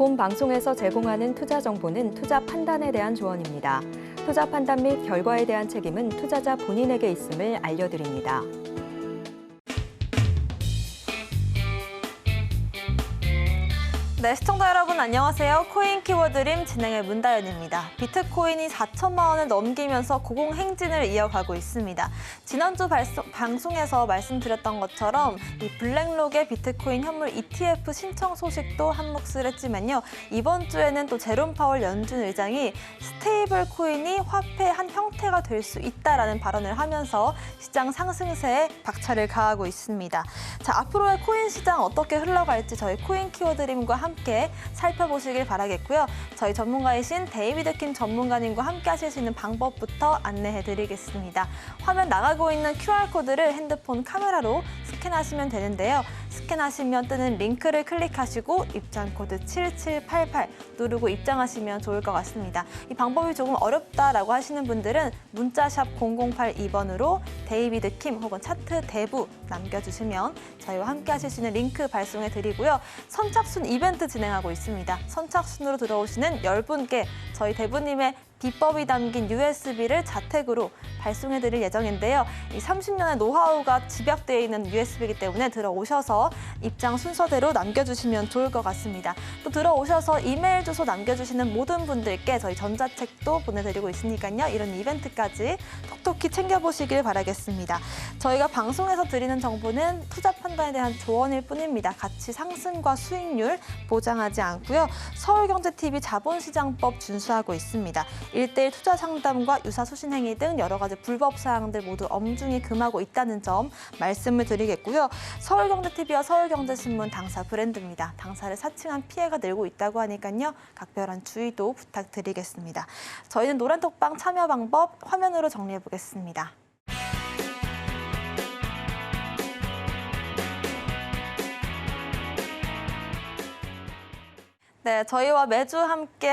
본 방송에서 제공하는 투자 정보는 투자 판단에 대한 조언입니다. 투자 판단 및 결과에 대한 책임은 투자자 본인에게 있음을 알려드립니다. 네, 시청자 여러분 안녕하세요. 코인 키워드림 진행의 문다연입니다. 비트코인이 4천만 원을 넘기면서 고공행진을 이어가고 있습니다. 지난주 방송에서 말씀드렸던 것처럼 이 블랙록의 비트코인 현물 ETF 신청 소식도 한몫을 했지만요. 이번 주에는 또 제롬 파월 연준 의장이 스테이블 코인이 화폐의 한 형태가 될 수 있다라는 발언을 하면서 시장 상승세에 박차를 가하고 있습니다. 자, 앞으로의 코인 시장 어떻게 흘러갈지 저희 코인 키워드림과 함께 살펴보시길 바라겠고요. 저희 전문가이신 데이비드 킴 전문가님과 함께 하실 수 있는 방법부터 안내해드리겠습니다. 화면 나가고 있는 QR코드를 핸드폰 카메라로 스캔하시면 되는데요. 스캔하시면 뜨는 링크를 클릭하시고 입장코드 7788 누르고 입장하시면 좋을 것 같습니다. 이 방법이 조금 어렵다라고 하시는 분들은 문자샵 0082번으로 데이비드 킴 혹은 차트 대부 남겨주시면 저희와 함께 하실 수 있는 링크 발송해드리고요. 선착순 이벤트 진행하고 있습니다. 선착순으로 들어오시는 10분께 저희 대부님의 비법이 담긴 USB를 자택으로 발송해드릴 예정인데요. 이 30년의 노하우가 집약되어 있는 USB이기 때문에 들어오셔서 입장 순서대로 남겨주시면 좋을 것 같습니다. 또 들어오셔서 이메일 주소 남겨주시는 모든 분들께 저희 전자책도 보내드리고 있으니까요. 이런 이벤트까지 톡톡히 챙겨보시길 바라겠습니다. 저희가 방송에서 드리는 정보는 투자 판단에 대한 조언일 뿐입니다. 가치 상승과 수익률 보장하지 않고요. 서울경제TV 자본시장법 준수하고 있습니다. 1:1 투자 상담과 유사 수신 행위 등 여러 가지 불법 사항들 모두 엄중히 금하고 있다는 점 말씀을 드리겠고요. 서울경제TV와 서울경제신문 당사 브랜드입니다. 당사를 사칭한 피해가 늘고 있다고 하니까요. 각별한 주의도 부탁드리겠습니다. 저희는 노란톡방 참여 방법 화면으로 정리해 보겠습니다. 네, 저희와 매주 함께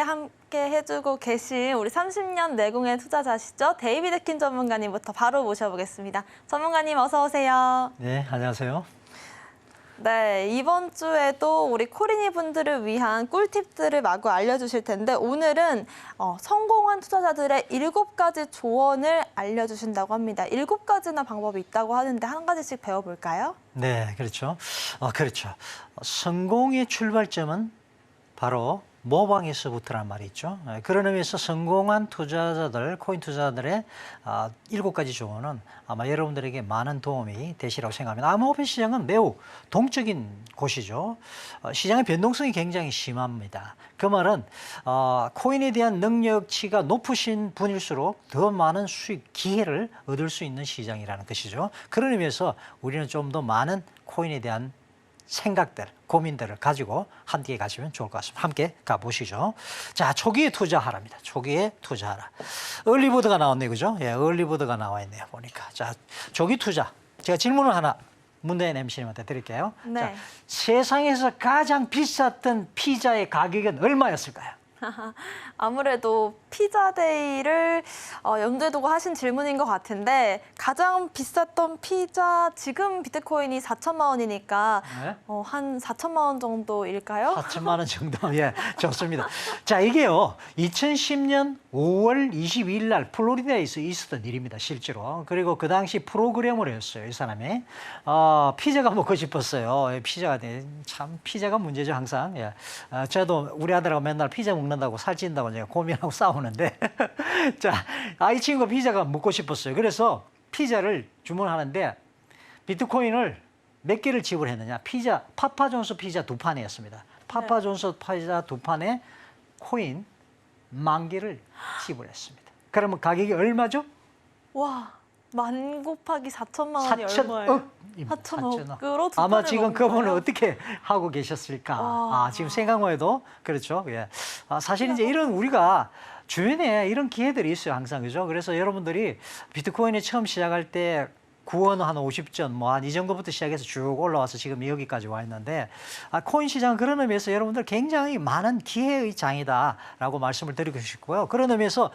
해주고 계신 우리 30년 내공의 투자자시죠. 데이비드 킴 전문가님부터 바로 모셔보겠습니다. 전문가님 어서 오세요. 네, 안녕하세요. 네, 이번 주에도 우리 코리니 분들을 위한 꿀팁들을 마구 알려주실 텐데 오늘은 성공한 투자자들의 7가지 조언을 알려주신다고 합니다. 7가지나 방법이 있다고 하는데 한 가지씩 배워볼까요? 네, 그렇죠. 그렇죠. 성공의 출발점은 바로 모방에서부터란 말이 있죠. 그런 의미에서 성공한 투자자들, 코인 투자자들의 7가지 조언은 아마 여러분들에게 많은 도움이 되시라고 생각합니다. 암호화폐 시장은 매우 동적인 곳이죠. 시장의 변동성이 굉장히 심합니다. 그 말은 코인에 대한 능력치가 높으신 분일수록 더 많은 수익 기회를 얻을 수 있는 시장이라는 것이죠. 그런 의미에서 우리는 좀 더 많은 코인에 대한 생각들, 고민들을 가지고 함께 가시면 좋을 것 같습니다. 함께 가보시죠. 자, 초기에 투자하랍니다. 초기에 투자하라. 얼리버드가 나왔네요. 그죠? 예, 얼리버드가 나와 있네요. 보니까. 자, 초기 투자. 제가 질문을 하나 문대인 MC님한테 드릴게요. 네. 자, 세상에서 가장 비쌌던 피자의 가격은 얼마였을까요? 아무래도 피자데이를 염두에 두고 하신 질문인 것 같은데 가장 비쌌던 피자 지금 비트코인이 4천만 원이니까 네? 한 4천만 원 정도일까요? 4천만 원 정도. 예, 좋습니다. 자, 이게요. 2010년 5월 22일 날 플로리다에서 있었던 일입니다. 실제로. 그리고 그 당시 프로그래머를 했어요. 이 사람이. 피자가 먹고 싶었어요. 피자가 참 피자가 문제죠, 항상. 예. 저도 우리 아들하고 맨날 피자 먹는다고 살찐다고 제가 고민하고 싸우는데 자, 이 친구가 피자가 먹고 싶었어요. 그래서 피자를 주문하는데 비트코인을 몇 개를 지불했느냐? 파파존스 피자 2판이었습니다. 파파존스 피자 2판에 코인 10,000개를 지불했습니다. 그러면 가격이 얼마죠? 와, 10,000 곱하기 4천만 원이 얼마예요? 4천억으로 아마 지금 그분은 어떻게 하고 계셨을까? 지금 생각만 해도 그렇죠. 예. 사실 이제 이런 우리가 주변에 이런 기회들이 있어요, 항상. 그죠? 그래서 여러분들이 비트코인이 처음 시작할 때 9원 한 50전 뭐 한 이 정도부터 시작해서 쭉 올라와서 지금 여기까지 와 있는데 코인 시장은 그런 의미에서 여러분들 굉장히 많은 기회의 장이다라고 말씀을 드리고 싶고요. 그런 의미에서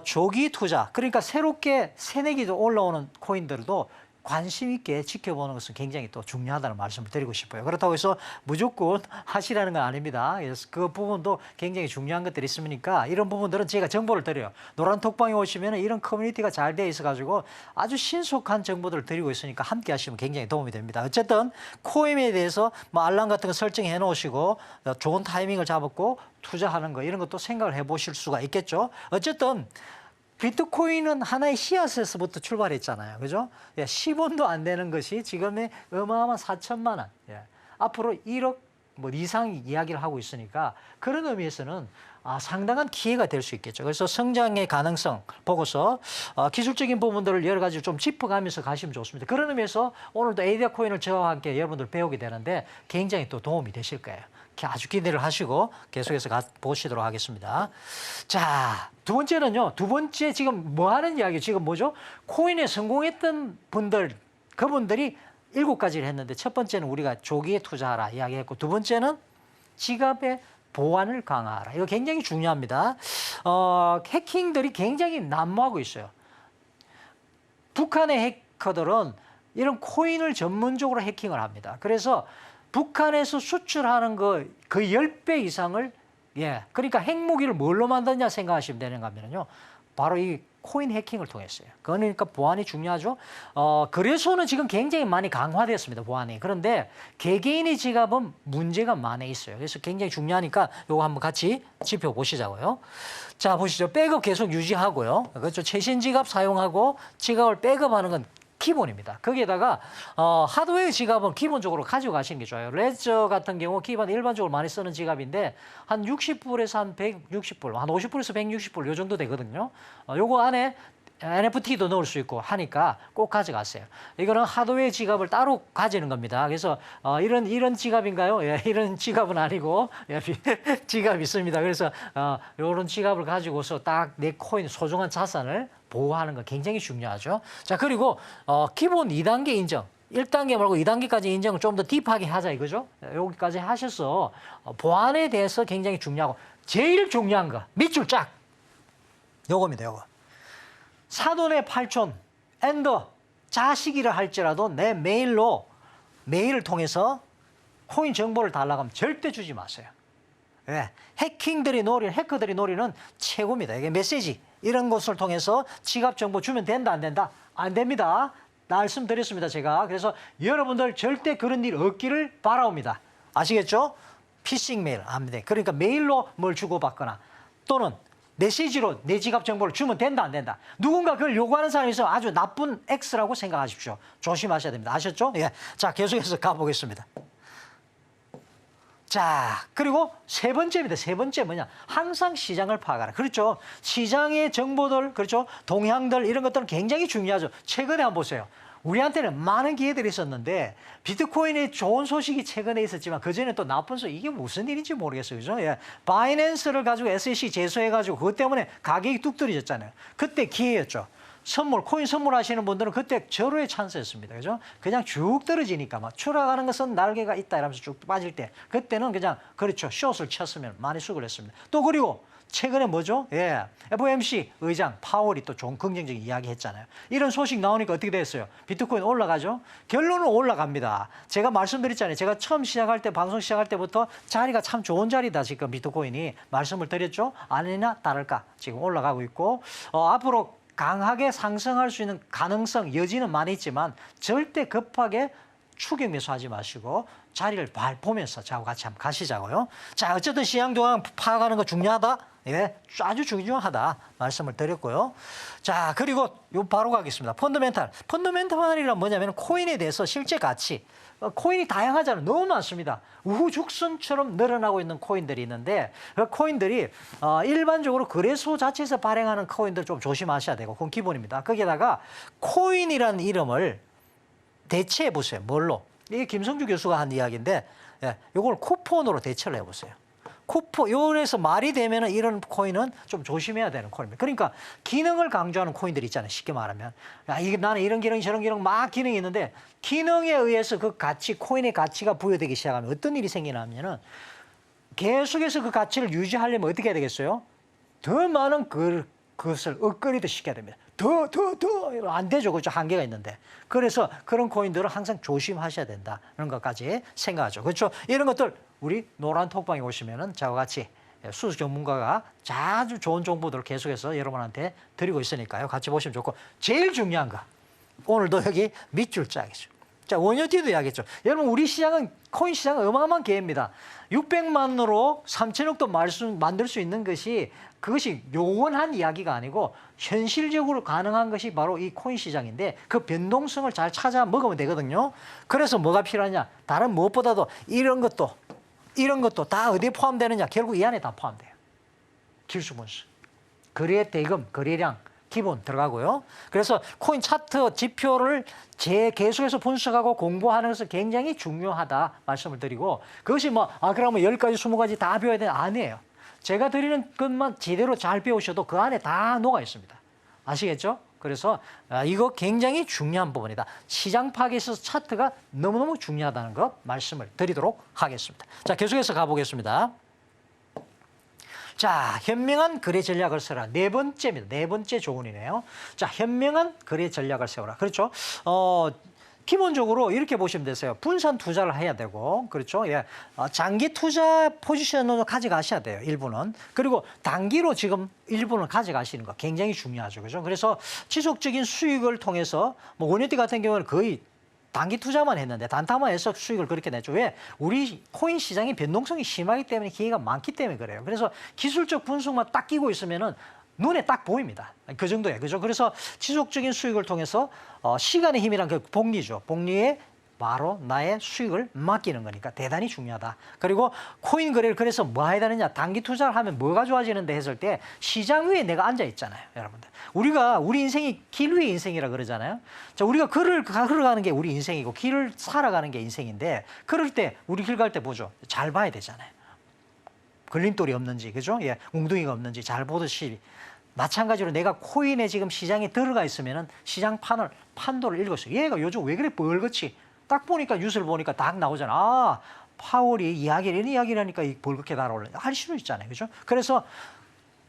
조기 투자, 그러니까 새롭게 새내기도 올라오는 코인들도 관심 있게 지켜보는 것은 굉장히 또 중요하다는 말씀을 드리고 싶어요. 그렇다고 해서 무조건 하시라는 건 아닙니다. 그래서 그 부분도 굉장히 중요한 것들이 있으니까 이런 부분들은 제가 정보를 드려요. 노란 톡방에 오시면 이런 커뮤니티가 잘 돼 있어가지고 아주 신속한 정보들을 드리고 있으니까 함께 하시면 굉장히 도움이 됩니다. 어쨌든 코인에 대해서 뭐 알람 같은 거 설정해 놓으시고 좋은 타이밍을 잡았고 투자하는 거 이런 것도 생각을 해보실 수가 있겠죠. 어쨌든 비트코인은 하나의 씨앗에서부터 출발했잖아요. 그죠? 10원도 안 되는 것이 지금의 어마어마한 4천만 원. 앞으로 1억 뭐 이상 이야기를 하고 있으니까 그런 의미에서는 상당한 기회가 될 수 있겠죠. 그래서 성장의 가능성 보고서 기술적인 부분들을 여러 가지 좀 짚어가면서 가시면 좋습니다. 그런 의미에서 오늘도 에이디아 코인을 저와 함께 여러분들 배우게 되는데 굉장히 또 도움이 되실 거예요. 아주 기대를 하시고 계속해서 보시도록 하겠습니다. 자, 두 번째는요. 두 번째 지금 뭐 하는 이야기 지금 뭐죠? 코인에 성공했던 분들, 그분들이 7가지를 했는데 첫 번째는 우리가 조기에 투자하라 이야기했고 두 번째는 지갑의 보안을 강화하라. 이거 굉장히 중요합니다. 해킹들이 굉장히 난무하고 있어요. 북한의 해커들은 이런 코인을 전문적으로 해킹을 합니다. 그래서 북한에서 수출하는 거 거의 10배 이상을 그러니까 핵무기를 뭘로 만드냐 생각하시면 되는 거면요. 바로 이 코인 해킹을 통했어요. 그러니까 보안이 중요하죠. 거래소는 지금 굉장히 많이 강화되었습니다. 보안이. 그런데 개개인의 지갑은 문제가 많이 있어요. 그래서 굉장히 중요하니까 이거 한번 같이 짚어보시자고요. 자, 보시죠. 백업 계속 유지하고요. 그렇죠. 최신 지갑 사용하고 지갑을 백업하는 건 기본입니다. 거기에다가 하드웨어 지갑은 기본적으로 가져가시는 게 좋아요. 레저 같은 경우 기본 일반적으로 많이 쓰는 지갑인데 한 60불에서 한 160불, 한 50불에서 160불 요 정도 되거든요. 요거 안에 NFT도 넣을 수 있고 하니까 꼭 가져가세요. 이거는 하드웨어 지갑을 따로 가지는 겁니다. 그래서 이런 지갑인가요? 이런 지갑은 아니고 지갑이 있습니다. 그래서 이런 지갑을 가지고서 딱 내 코인 소중한 자산을 보호하는 거 굉장히 중요하죠. 자, 그리고 기본 2단계 인정. 1단계 말고 2단계까지 인정을 좀 더 딥하게 하자 이거죠. 여기까지 하셔서 보안에 대해서 굉장히 중요하고 제일 중요한 거 밑줄 쫙. 요겁니다. 요거. 사돈의 팔촌, 엔더, 자식이라 할지라도 내 메일을 통해서 코인 정보를 달라고 하면 절대 주지 마세요. 왜? 해커들이 노리는 최고입니다. 이게 메시지, 이런 것을 통해서 지갑 정보 주면 된다, 안 된다? 안 됩니다. 말씀드렸습니다, 제가. 그래서 여러분들 절대 그런 일 없기를 바라옵니다. 아시겠죠? 피싱 메일 안 돼. 그러니까 메일로 뭘 주고받거나 또는 메시지로 내 지갑 정보를 주면 된다, 안 된다. 누군가 그걸 요구하는 사람이 있으면 아주 나쁜 X라고 생각하십시오. 조심하셔야 됩니다. 아셨죠? 예. 자, 계속해서 가보겠습니다. 자, 그리고 세 번째입니다. 세 번째 뭐냐? 항상 시장을 파악하라. 그렇죠? 시장의 정보들, 그렇죠? 동향들, 이런 것들은 굉장히 중요하죠. 최근에 한번 보세요. 우리한테는 많은 기회들이 있었는데 비트코인의 좋은 소식이 최근에 있었지만 그전에 또 나쁜 소식, 이게 무슨 일인지 모르겠어요. 그죠? 예. 바이낸스를 가지고 SEC 제소해가지고 그것 때문에 가격이 뚝 떨어졌잖아요. 그때 기회였죠. 코인 선물하시는 분들은 그때 절호의 찬스였습니다. 그죠? 그냥 쭉 떨어지니까 막 추락하는 것은 날개가 있다 이러면서 쭉 빠질 때 그때는 그냥 그렇죠. 숏을 쳤으면 많이 수고를 했습니다. 또 그리고 최근에 뭐죠? FOMC 의장 파월이 또 좋은 긍정적인 이야기 했잖아요. 이런 소식 나오니까 어떻게 됐어요? 비트코인 올라가죠? 결론은 올라갑니다. 제가 말씀드렸잖아요. 제가 처음 시작할 때, 방송 시작할 때부터 자리가 참 좋은 자리다, 지금 비트코인이. 말씀을 드렸죠? 아니나 다를까? 지금 올라가고 있고, 앞으로 강하게 상승할 수 있는 가능성, 여지는 많이 있지만 절대 급하게 추격 매수하지 마시고 자리를 보면서 저하고 같이 한번 가시자고요. 자, 어쨌든 시장 동향 파악하는 거 중요하다. 예, 아주 중요하다 말씀을 드렸고요. 자, 그리고 요 바로 가겠습니다. 펀더멘탈이란 뭐냐면 코인에 대해서 실제 가치. 코인이 다양하잖아요. 너무 많습니다. 우후죽순처럼 늘어나고 있는 코인들이 있는데 그 코인들이 일반적으로 거래소 자체에서 발행하는 코인들 좀 조심하셔야 되고 그건 기본입니다. 거기에다가 코인이라는 이름을 대체해 보세요. 뭘로? 이게 김성주 교수가 한 이야기인데 이걸 쿠폰으로 대체를 해보세요. 요래서 말이 되면은 이런 코인은 좀 조심해야 되는 코인입니다. 그러니까 기능을 강조하는 코인들이 있잖아요. 쉽게 말하면. 이게 나는 이런 기능, 저런 기능 막 기능이 있는데 기능에 의해서 그 가치, 코인의 가치가 부여되기 시작하면 어떤 일이 생기냐면은 계속해서 그 가치를 유지하려면 어떻게 해야 되겠어요? 더 많은 그것을 업그레이드 시켜야 됩니다. 더 안 되죠. 그렇죠. 한계가 있는데. 그래서 그런 코인들을 항상 조심하셔야 된다는 것까지 생각하죠. 그렇죠. 이런 것들 우리 노란 톡방에 오시면은 저와 같이 수석 전문가가 아주 좋은 정보들을 계속해서 여러분한테 드리고 있으니까요. 같이 보시면 좋고 제일 중요한 거 오늘도 여기 밑줄 짜야겠죠. 자, 원효티도 이야기했죠. 여러분 우리 시장은 코인 시장은 어마어마한 기회입니다. 600만으로 3천억도 만들 수 있는 것이 그것이 요원한 이야기가 아니고 현실적으로 가능한 것이 바로 이 코인 시장인데 그 변동성을 잘 찾아 먹으면 되거든요. 그래서 뭐가 필요하냐? 다른 무엇보다도 이런 것도 다 어디에 포함되느냐? 결국 이 안에 다 포함돼요. 기술분수, 거래 대금, 거래량 기본 들어가고요. 그래서 코인 차트 지표를 계속해서 분석하고 공부하는 것은 굉장히 중요하다 말씀을 드리고 그것이 그러면 10가지, 20가지 다 배워야 되는 아니에요. 제가 드리는 것만 제대로 잘 배우셔도 그 안에 다 녹아 있습니다. 아시겠죠? 그래서 이거 굉장히 중요한 부분이다. 시장 파악에 있어서 차트가 너무너무 중요하다는 거 말씀을 드리도록 하겠습니다. 자, 계속해서 가보겠습니다. 자, 현명한 거래 전략을 세워라. 네 번째입니다. 네 번째 조언이네요. 자, 현명한 거래 전략을 세워라. 그렇죠? 기본적으로 이렇게 보시면 되세요. 분산 투자를 해야 되고, 그렇죠? 예. 장기 투자 포지션으로 가져가셔야 돼요. 일부는. 그리고 단기로 지금 일부는 가져가시는 거 굉장히 중요하죠. 그죠? 그래서 지속적인 수익을 통해서 원효티 같은 경우는 거의 단기 투자만 했는데 단타만 해서 수익을 그렇게 냈죠. 왜? 우리 코인 시장이 변동성이 심하기 때문에 기회가 많기 때문에 그래요. 그래서 기술적 분석만 딱 끼고 있으면은 눈에 딱 보입니다. 그 정도예요. 그죠? 그래서 지속적인 수익을 통해서 시간의 힘이란 그 복리죠. 복리에 바로 나의 수익을 맡기는 거니까 대단히 중요하다. 그리고 코인 거래를 그래서 뭐 해야 되느냐? 단기 투자를 하면 뭐가 좋아지는데 했을 때 시장 위에 내가 앉아 있잖아요. 여러분들. 우리 인생이 길 위의 인생이라 그러잖아요. 자, 우리가 걸어가는 게 우리 인생이고 길을 살아가는 게 인생인데 그럴 때 우리 길 갈 때 보죠. 잘 봐야 되잖아요. 걸림돌이 없는지, 그죠? 예, 웅덩이가 없는지 잘 보듯이 마찬가지로 내가 코인에 지금 시장에 들어가 있으면은 시장 판도를 읽었어요. 얘가 요즘 왜 그래 벌겋지? 딱 보니까 뉴스를 보니까 딱 나오잖아. 아, 파월이 이런 이야기를 하니까 벌겋게 날아올라. 할 수도 있잖아요. 그죠? 그래서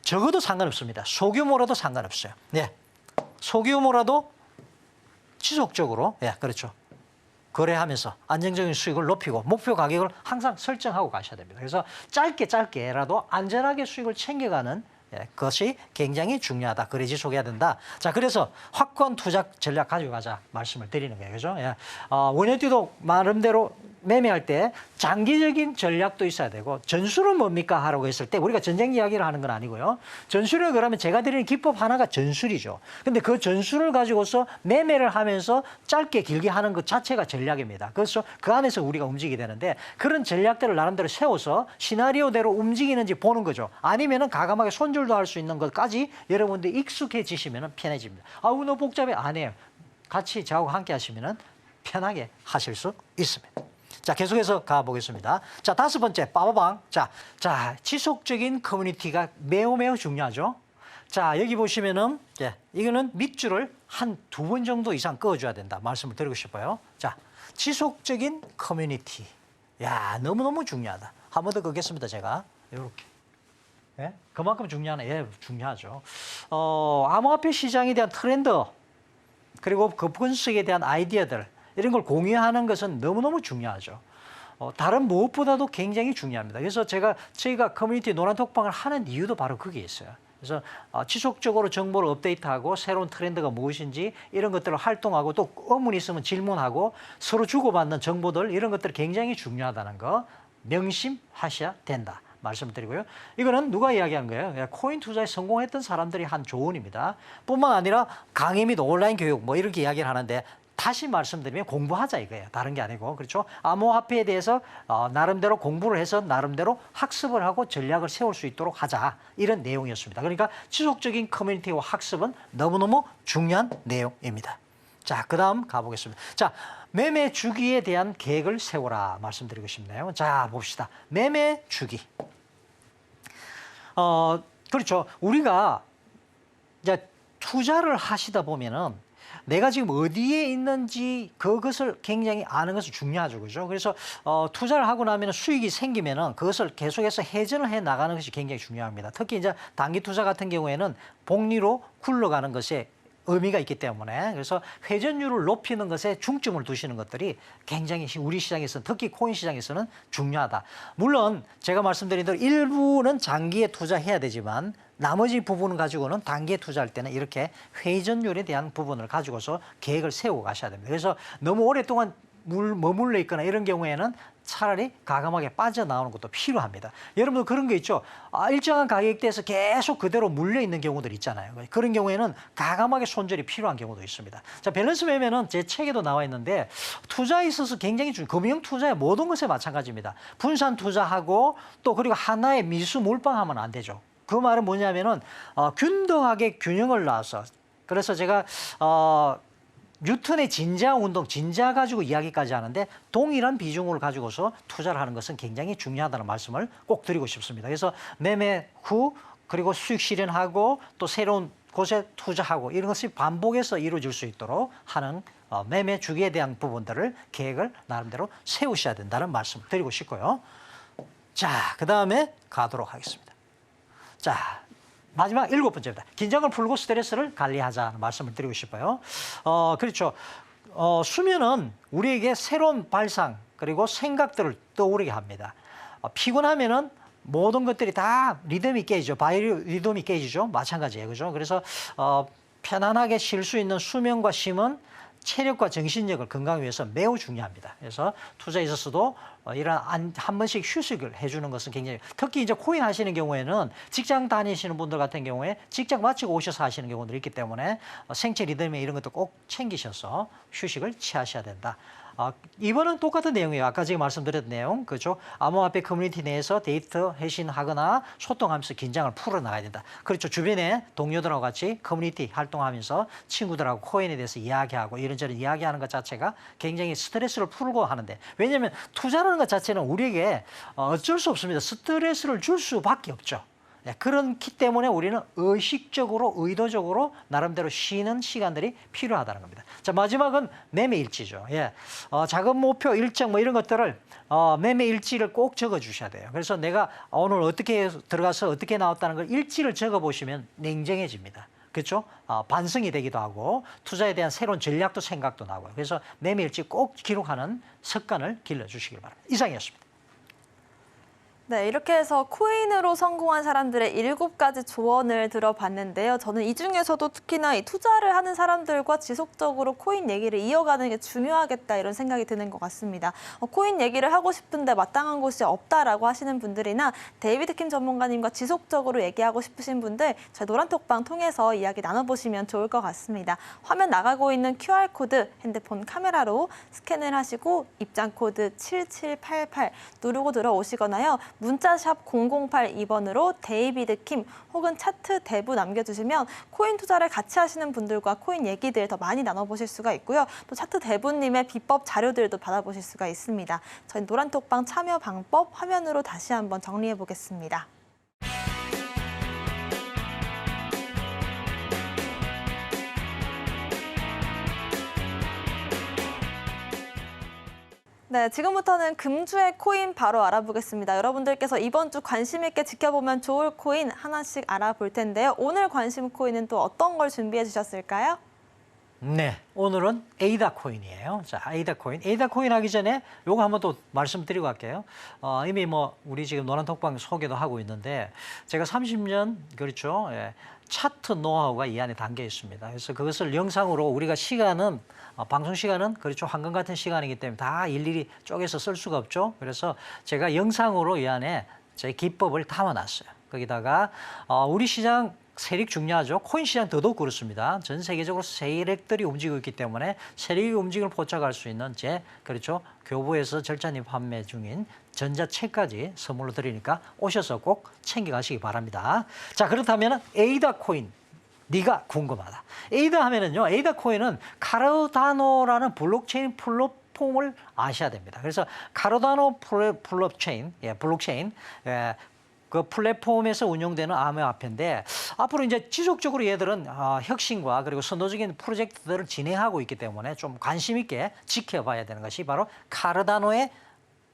적어도 상관없습니다. 소규모라도 상관없어요. 네. 소규모라도 지속적으로, 예, 그렇죠. 거래하면서 안정적인 수익을 높이고 목표 가격을 항상 설정하고 가셔야 됩니다. 그래서 짧게라도 안전하게 수익을 챙겨가는 것이 굉장히 중요하다. 거래 지속해야 된다. 자, 그래서 확고한 투자 전략 가지고 가자 말씀을 드리는 거예요. 그죠? 예. 원효티도 나름대로 매매할 때 장기적인 전략도 있어야 되고 전술은 뭡니까? 하라고 했을 때 우리가 전쟁 이야기를 하는 건 아니고요. 전술을 그러면 제가 드리는 기법 하나가 전술이죠. 근데 그 전술을 가지고서 매매를 하면서 짧게 길게 하는 것 자체가 전략입니다. 그래서 그 안에서 우리가 움직이게 되는데 그런 전략들을 나름대로 세워서 시나리오대로 움직이는지 보는 거죠. 아니면은 가감하게 손절도 할 수 있는 것까지 여러분들이 익숙해지시면 편해집니다. 아우, 너무 복잡해. 아니에요. 같이 저하고 함께 하시면 편하게 하실 수 있습니다. 자, 계속해서 가보겠습니다. 자, 다섯 번째, 빠바방. 자, 지속적인 커뮤니티가 매우 중요하죠. 자, 여기 보시면은, 이거는 밑줄을 한 2번 정도 이상 그어줘야 된다. 말씀을 드리고 싶어요. 자, 지속적인 커뮤니티. 야, 너무너무 중요하다. 한 번 더 그겠습니다, 제가. 이렇게. 예? 그만큼 중요하네. 예, 중요하죠. 암호화폐 시장에 대한 트렌드, 그리고 그 분석에 대한 아이디어들, 이런 걸 공유하는 것은 너무너무 중요하죠. 다른 무엇보다도 굉장히 중요합니다. 그래서 저희가 커뮤니티 노란톡방을 하는 이유도 바로 그게 있어요. 그래서 지속적으로 정보를 업데이트하고 새로운 트렌드가 무엇인지 이런 것들을 활동하고 또 의문이 있으면 질문하고 서로 주고받는 정보들 이런 것들이 굉장히 중요하다는 거 명심하셔야 된다. 말씀드리고요. 이거는 누가 이야기한 거예요? 코인 투자에 성공했던 사람들이 한 조언입니다. 뿐만 아니라 강의 및 온라인 교육 이렇게 이야기를 하는데 다시 말씀드리면 공부하자 이거예요. 다른 게 아니고. 그렇죠? 암호화폐에 대해서 나름대로 공부를 해서 나름대로 학습을 하고 전략을 세울 수 있도록 하자. 이런 내용이었습니다. 그러니까 지속적인 커뮤니티와 학습은 너무너무 중요한 내용입니다. 자, 그 다음 가보겠습니다. 자, 매매 주기에 대한 계획을 세워라 말씀드리고 싶네요. 자, 봅시다. 매매 주기. 그렇죠. 우리가 이제 투자를 하시다 보면은 내가 지금 어디에 있는지 그것을 굉장히 아는 것이 중요하죠. 그죠? 그래서 투자를 하고 나면 수익이 생기면은 그것을 계속해서 회전을 해 나가는 것이 굉장히 중요합니다. 특히 이제 단기 투자 같은 경우에는 복리로 굴러가는 것에 의미가 있기 때문에 그래서 회전율을 높이는 것에 중점을 두시는 것들이 굉장히 우리 시장에서는 특히 코인 시장에서는 중요하다. 물론 제가 말씀드린 대로 일부는 장기에 투자해야 되지만 나머지 부분을 가지고는 단기에 투자할 때는 이렇게 회전율에 대한 부분을 가지고서 계획을 세우고 가셔야 됩니다. 그래서 너무 오랫동안 머물러 있거나 이런 경우에는 차라리 과감하게 빠져나오는 것도 필요합니다. 여러분도 그런 게 있죠. 일정한 가격대에서 계속 그대로 물려 있는 경우들 있잖아요. 그런 경우에는 과감하게 손절이 필요한 경우도 있습니다. 자, 밸런스 매매는 제 책에도 나와 있는데 투자에 있어서 굉장히 금융 투자의 모든 것에 마찬가지입니다. 분산 투자하고 또 그리고 하나의 미수 몰빵하면 안 되죠. 그 말은 뭐냐면은 균등하게 균형을 놔서 그래서 제가 뉴턴의 진자 운동, 진자 가지고 이야기까지 하는데 동일한 비중을 가지고서 투자를 하는 것은 굉장히 중요하다는 말씀을 꼭 드리고 싶습니다. 그래서 매매 후 그리고 수익 실현하고 또 새로운 곳에 투자하고 이런 것이 반복해서 이루어질 수 있도록 하는 매매 주기에 대한 부분들을 계획을 나름대로 세우셔야 된다는 말씀을 드리고 싶고요. 자, 그다음에 가도록 하겠습니다. 자, 마지막 7번째입니다. 긴장을 풀고 스트레스를 관리하자는 말씀을 드리고 싶어요. 그렇죠. 수면은 우리에게 새로운 발상 그리고 생각들을 떠오르게 합니다. 피곤하면은 모든 것들이 다 리듬이 깨지죠. 바이오 리듬이 깨지죠. 마찬가지예요. 그죠? 그래서 편안하게 쉴 수 있는 수면과 쉼은 체력과 정신력을 건강 위해서 매우 중요합니다. 그래서 투자에 있어서도 이런 한 번씩 휴식을 해주는 것은 굉장히 특히 이제 코인 하시는 경우에는 직장 다니시는 분들 같은 경우에 직장 마치고 오셔서 하시는 경우들이 있기 때문에 생체 리듬에 이런 것도 꼭 챙기셔서 휴식을 취하셔야 된다. 이번은 똑같은 내용이에요. 아까 제가 말씀드렸던 내용, 그렇죠? 암호화폐 커뮤니티 내에서 데이터 회신하거나 소통하면서 긴장을 풀어나가야 된다. 그렇죠. 주변에 동료들하고 같이 커뮤니티 활동하면서 친구들하고 코인에 대해서 이야기하고 이런저런 이야기하는 것 자체가 굉장히 스트레스를 풀고 하는데 왜냐하면 투자라는 것 자체는 우리에게 어쩔 수 없습니다. 스트레스를 줄 수밖에 없죠. 그렇기 때문에 우리는 의식적으로 의도적으로 나름대로 쉬는 시간들이 필요하다는 겁니다. 자, 마지막은 매매 일지죠. 예. 자금 목표 일정 뭐 이런 것들을 매매 일지를 꼭 적어 주셔야 돼요. 그래서 내가 오늘 어떻게 들어가서 어떻게 나왔다는 걸 일지를 적어 보시면 냉정해집니다. 그렇죠? 반성이 되기도 하고 투자에 대한 새로운 전략도 생각도 나고요. 그래서 매매 일지 꼭 기록하는 습관을 길러주시길 바랍니다. 이상이었습니다. 네, 이렇게 해서 코인으로 성공한 사람들의 7가지 조언을 들어봤는데요. 저는 이 중에서도 특히나 이 투자를 하는 사람들과 지속적으로 코인 얘기를 이어가는 게 중요하겠다 이런 생각이 드는 것 같습니다. 코인 얘기를 하고 싶은데 마땅한 곳이 없다라고 하시는 분들이나 데이비드 킴 전문가님과 지속적으로 얘기하고 싶으신 분들 저희 노란톡방 통해서 이야기 나눠보시면 좋을 것 같습니다. 화면 나가고 있는 QR코드 핸드폰 카메라로 스캔을 하시고 입장 코드 7788 누르고 들어오시거나요. 문자샵 0082번으로 데이비드 킴 혹은 차트 대부 남겨주시면 코인 투자를 같이 하시는 분들과 코인 얘기들 더 많이 나눠보실 수가 있고요. 또 차트 대부님의 비법 자료들도 받아보실 수가 있습니다. 저희 노란톡방 참여 방법 화면으로 다시 한번 정리해 보겠습니다. 네, 지금부터는 금주의 코인 바로 알아보겠습니다. 여러분들께서 이번 주 관심 있게 지켜보면 좋을 코인 하나씩 알아볼 텐데요. 오늘 관심 코인은 또 어떤 걸 준비해 주셨을까요? 네, 오늘은 에이다 코인이에요. 자, 에이다 코인. 에이다 코인 하기 전에 요거 한번 또 말씀드리고 갈게요. 이미 뭐 우리 지금 노란톡방 소개도 하고 있는데 제가 30년 그렇죠. 예, 차트 노하우가 이 안에 담겨 있습니다. 그래서 그것을 영상으로 우리가 시간은 방송 시간은 그렇죠. 황금 같은 시간이기 때문에 다 일일이 쪼개서 쓸 수가 없죠. 그래서 제가 영상으로 이 안에 제 기법을 담아놨어요. 거기다가 우리 시장 세력 중요하죠. 코인 시장 더더욱 그렇습니다. 전 세계적으로 세력들이 움직이고 있기 때문에 세력의 움직임을 포착할 수 있는 그렇죠. 교부에서 절찬리 판매 중인 전자책까지 선물로 드리니까 오셔서 꼭 챙겨가시기 바랍니다. 자, 그렇다면 에이다 코인. 네가 궁금하다. 에이다 하면은요. 에이다 코인은 카르다노라는 블록체인 플랫폼을 아셔야 됩니다. 그래서 카르다노 블록체인, 그 플랫폼에서 운영되는 암호화폐인데 앞으로 이제 지속적으로 얘들은 혁신과 그리고 선도적인 프로젝트들을 진행하고 있기 때문에 좀 관심 있게 지켜봐야 되는 것이 바로 카르다노의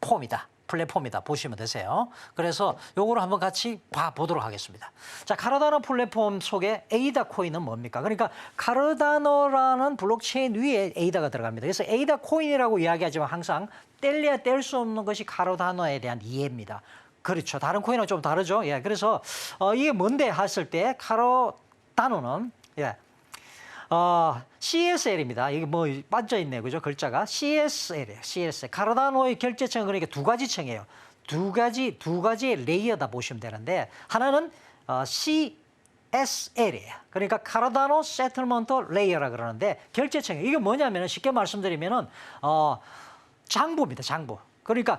폼이다. 플랫폼이다 보시면 되세요. 그래서 요거를 한번 같이 봐보도록 하겠습니다. 자, 카르다노 플랫폼 속에 에이다 코인은 뭡니까? 그러니까 카르다노라는 블록체인 위에 에이다가 들어갑니다. 그래서 에이다 코인이라고 이야기하지만 항상 뗄래야 뗄 수 없는 것이 카르다노에 대한 이해입니다. 그렇죠. 다른 코인은 좀 다르죠. 예, 그래서 이게 뭔데 했을 때 카르다노는 CSL입니다. 이게 뭐 빠져 있네, 그죠? 글자가 CSL이에요. CSL. 카르다노의 결제층은 그러니까 두 가지 층이에요. 두 가지의 레이어다 보시면 되는데 하나는 CSL이에요. 그러니까 카르다노 세틀먼트 레이어라 그러는데 결제층 이게 뭐냐면은 쉽게 말씀드리면은 장부입니다. 장부. 그러니까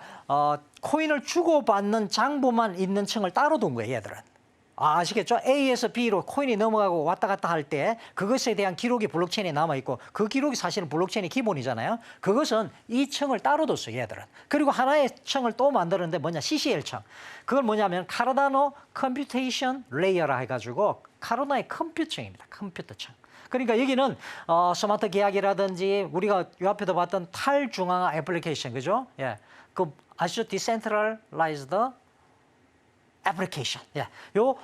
코인을 주고받는 장부만 있는 층을 따로 둔 거예요, 얘들은. 아시겠죠? A에서 B로 코인이 넘어가고 왔다 갔다 할 때 그것에 대한 기록이 블록체인에 남아있고 그 기록이 사실은 블록체인의 기본이잖아요. 그것은 이 층을 따로 뒀어요, 얘들은. 그리고 하나의 층을 또 만들었는데 뭐냐? CCL 층. 그걸 뭐냐면 카르다노 컴퓨테이션 레이어라 해가지고 카르다노의 컴퓨터층입니다. 컴퓨터층. 그러니까 여기는 스마트 계약이라든지 우리가 요 앞에도 봤던 탈중앙화 애플리케이션, 그죠? 예, 그 아시죠? 디센트럴라이즈드 애플리케이션. 예. 요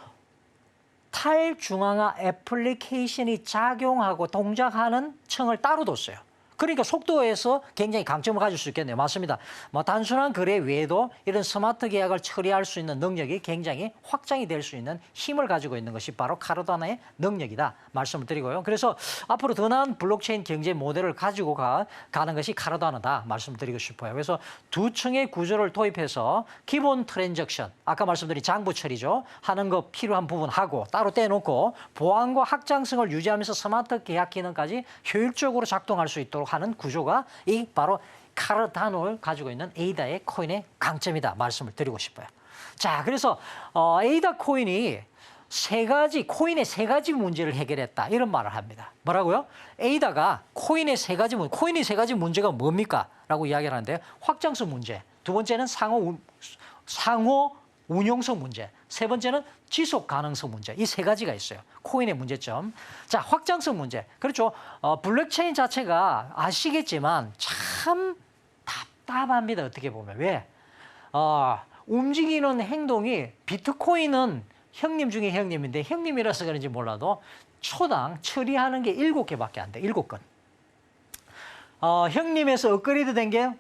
탈중앙화 애플리케이션이 작용하고 동작하는 층을 따로 뒀어요. 그러니까 속도에서 굉장히 강점을 가질 수 있겠네요. 맞습니다. 뭐 단순한 거래 외에도 이런 스마트 계약을 처리할 수 있는 능력이 굉장히 확장이 될 수 있는 힘을 가지고 있는 것이 바로 카르다노의 능력이다 말씀을 드리고요. 그래서 앞으로 더 나은 블록체인 경제 모델을 가지고 가는 것이 카르다노다 말씀을 드리고 싶어요. 그래서 두 층의 구조를 도입해서 기본 트랜잭션, 아까 말씀드린 장부 처리죠. 하는 거 필요한 부분 하고 따로 떼놓고 보안과 확장성을 유지하면서 스마트 계약 기능까지 효율적으로 작동할 수 있도록 하는 구조가 이 바로 카르다노를 가지고 있는 에이다의 코인의 강점이다 말씀을 드리고 싶어요. 자, 그래서 에이다 코인이 코인의 세 가지 문제를 해결했다 이런 말을 합니다. 뭐라고요? 에이다가 코인의 세 가지 문제가 뭡니까? 라고 이야기를 하는데요. 확장성 문제, 두 번째는 상호 운용성 문제, 세 번째는 지속 가능성 문제. 이 세 가지가 있어요. 코인의 문제점. 자, 확장성 문제. 그렇죠. 블록체인 자체가 아시겠지만 참 답답합니다. 어떻게 보면. 왜? 움직이는 행동이 비트코인은 형님 중에 형님인데 형님이라서 그런지 몰라도 초당 처리하는 게 7개밖에 안 돼. 7건. 형님에서 업그레이드 된 게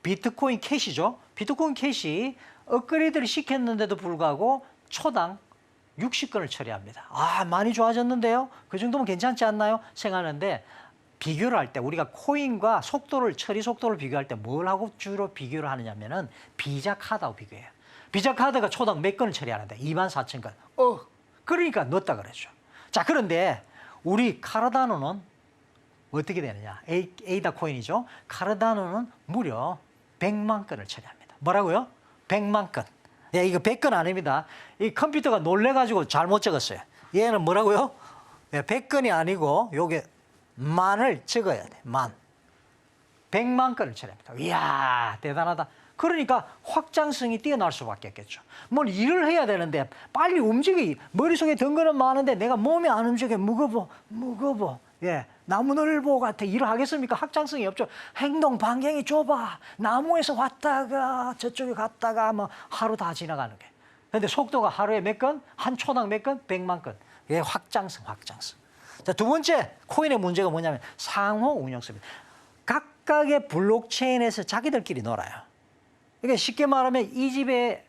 비트코인 캐시죠. 비트코인 캐시 업그레이드를 시켰는데도 불구하고 초당 60건을 처리합니다. 많이 좋아졌는데요? 그 정도면 괜찮지 않나요? 생각하는데 비교를 할 때 우리가 코인과 처리 속도를 비교할 때 뭘 하고 주로 비교를 하느냐면은 비자 카드하고 비교해요. 비자 카드가 초당 몇 건을 처리하는데 24,000건. 그러니까 넣었다 그랬죠. 자, 그런데 우리 카르다노는 어떻게 되느냐? 에이다 코인이죠. 카르다노는 무려 100만 건을 처리합니다. 뭐라고요? 100만 건. 예, 이거 100건 아닙니다. 이 컴퓨터가 놀래가지고 잘못 적었어요. 얘는 뭐라고요? 예, 100건이 아니고 요게 만을 적어야 돼. 100만 건을 처리합니다. 이야, 대단하다. 그러니까 확장성이 뛰어날 수밖에 없겠죠. 뭘 일을 해야 되는데 빨리 머릿속에 든 거는 많은데 내가 몸이 안 움직여. 무거워. 예, 나무늘보 같아. 일을 하겠습니까? 확장성이 없죠. 행동 반경이 좁아. 나무에서 왔다가 저쪽에 갔다가 뭐 하루 다 지나가는 게. 근데 속도가 하루에 몇 건? 한 초당 몇 건? 100만 건. 예, 확장성. 자, 두 번째 코인의 문제가 뭐냐면 상호 운용성입니다. 각각의 블록체인에서 자기들끼리 놀아요. 그러니까 쉽게 말하면 이 집에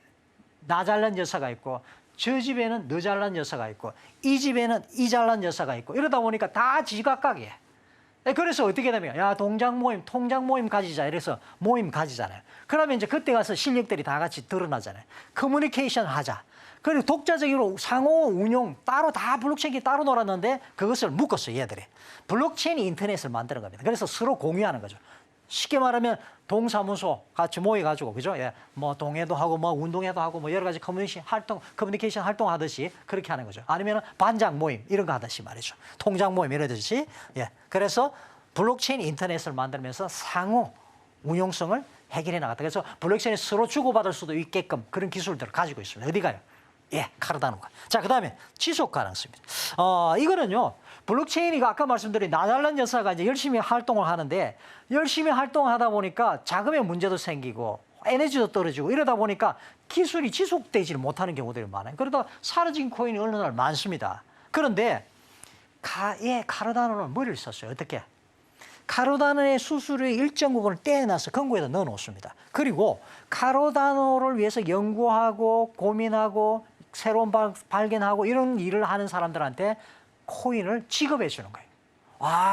나 잘난 여사가 있고 저 집에는 너 잘난 여사가 있고 이 집에는 이 잘난 여사가 있고 이러다 보니까 다 지각각이에요. 그래서 어떻게 되면 야 통장 모임 가지자 이래서 모임 가지잖아요. 그러면 이제 그때 가서 실력들이 다 같이 드러나잖아요. 커뮤니케이션 하자. 그리고 독자적으로 상호 운용 따로 다 블록체인이 따로 놀았는데 그것을 묶었어요, 얘들이. 블록체인 인터넷을 만드는 겁니다. 그래서 서로 공유하는 거죠. 쉽게 말하면 동사무소 같이 모여가지고, 그죠? 예, 뭐 동해도 하고, 뭐 운동회도 하고, 뭐 여러 가지 커뮤니케이션 활동 하듯이 그렇게 하는 거죠. 아니면 반장 모임 이런 거 하듯이 말이죠. 통장 모임 이러듯이. 예, 그래서 블록체인 인터넷을 만들면서 상호 운용성을 해결해 나갔다. 그래서 블록체인이 서로 주고받을 수도 있게끔 그런 기술들을 가지고 있습니다. 어디 가요? 예, 카르다노가. 자, 그 다음에 지속 가능성입니다. 이거는요, 블록체인이 아까 말씀드린 나잘난 여사가 이제 열심히 활동을 하는데 열심히 활동하다 보니까 자금의 문제도 생기고 에너지도 떨어지고 이러다 보니까 기술이 지속되지 못하는 경우들이 많아요. 그러다 사라진 코인이 어느 날 많습니다. 그런데 카르다노는 머리를 썼어요. 어떻게? 카르다노의 수수료의 일정 부분을 떼어놔서 금고에다 넣어놓습니다. 그리고 카르다노를 위해서 연구하고 고민하고 새로운 발견하고 이런 일을 하는 사람들한테 코인을 지급해 주는 거예요.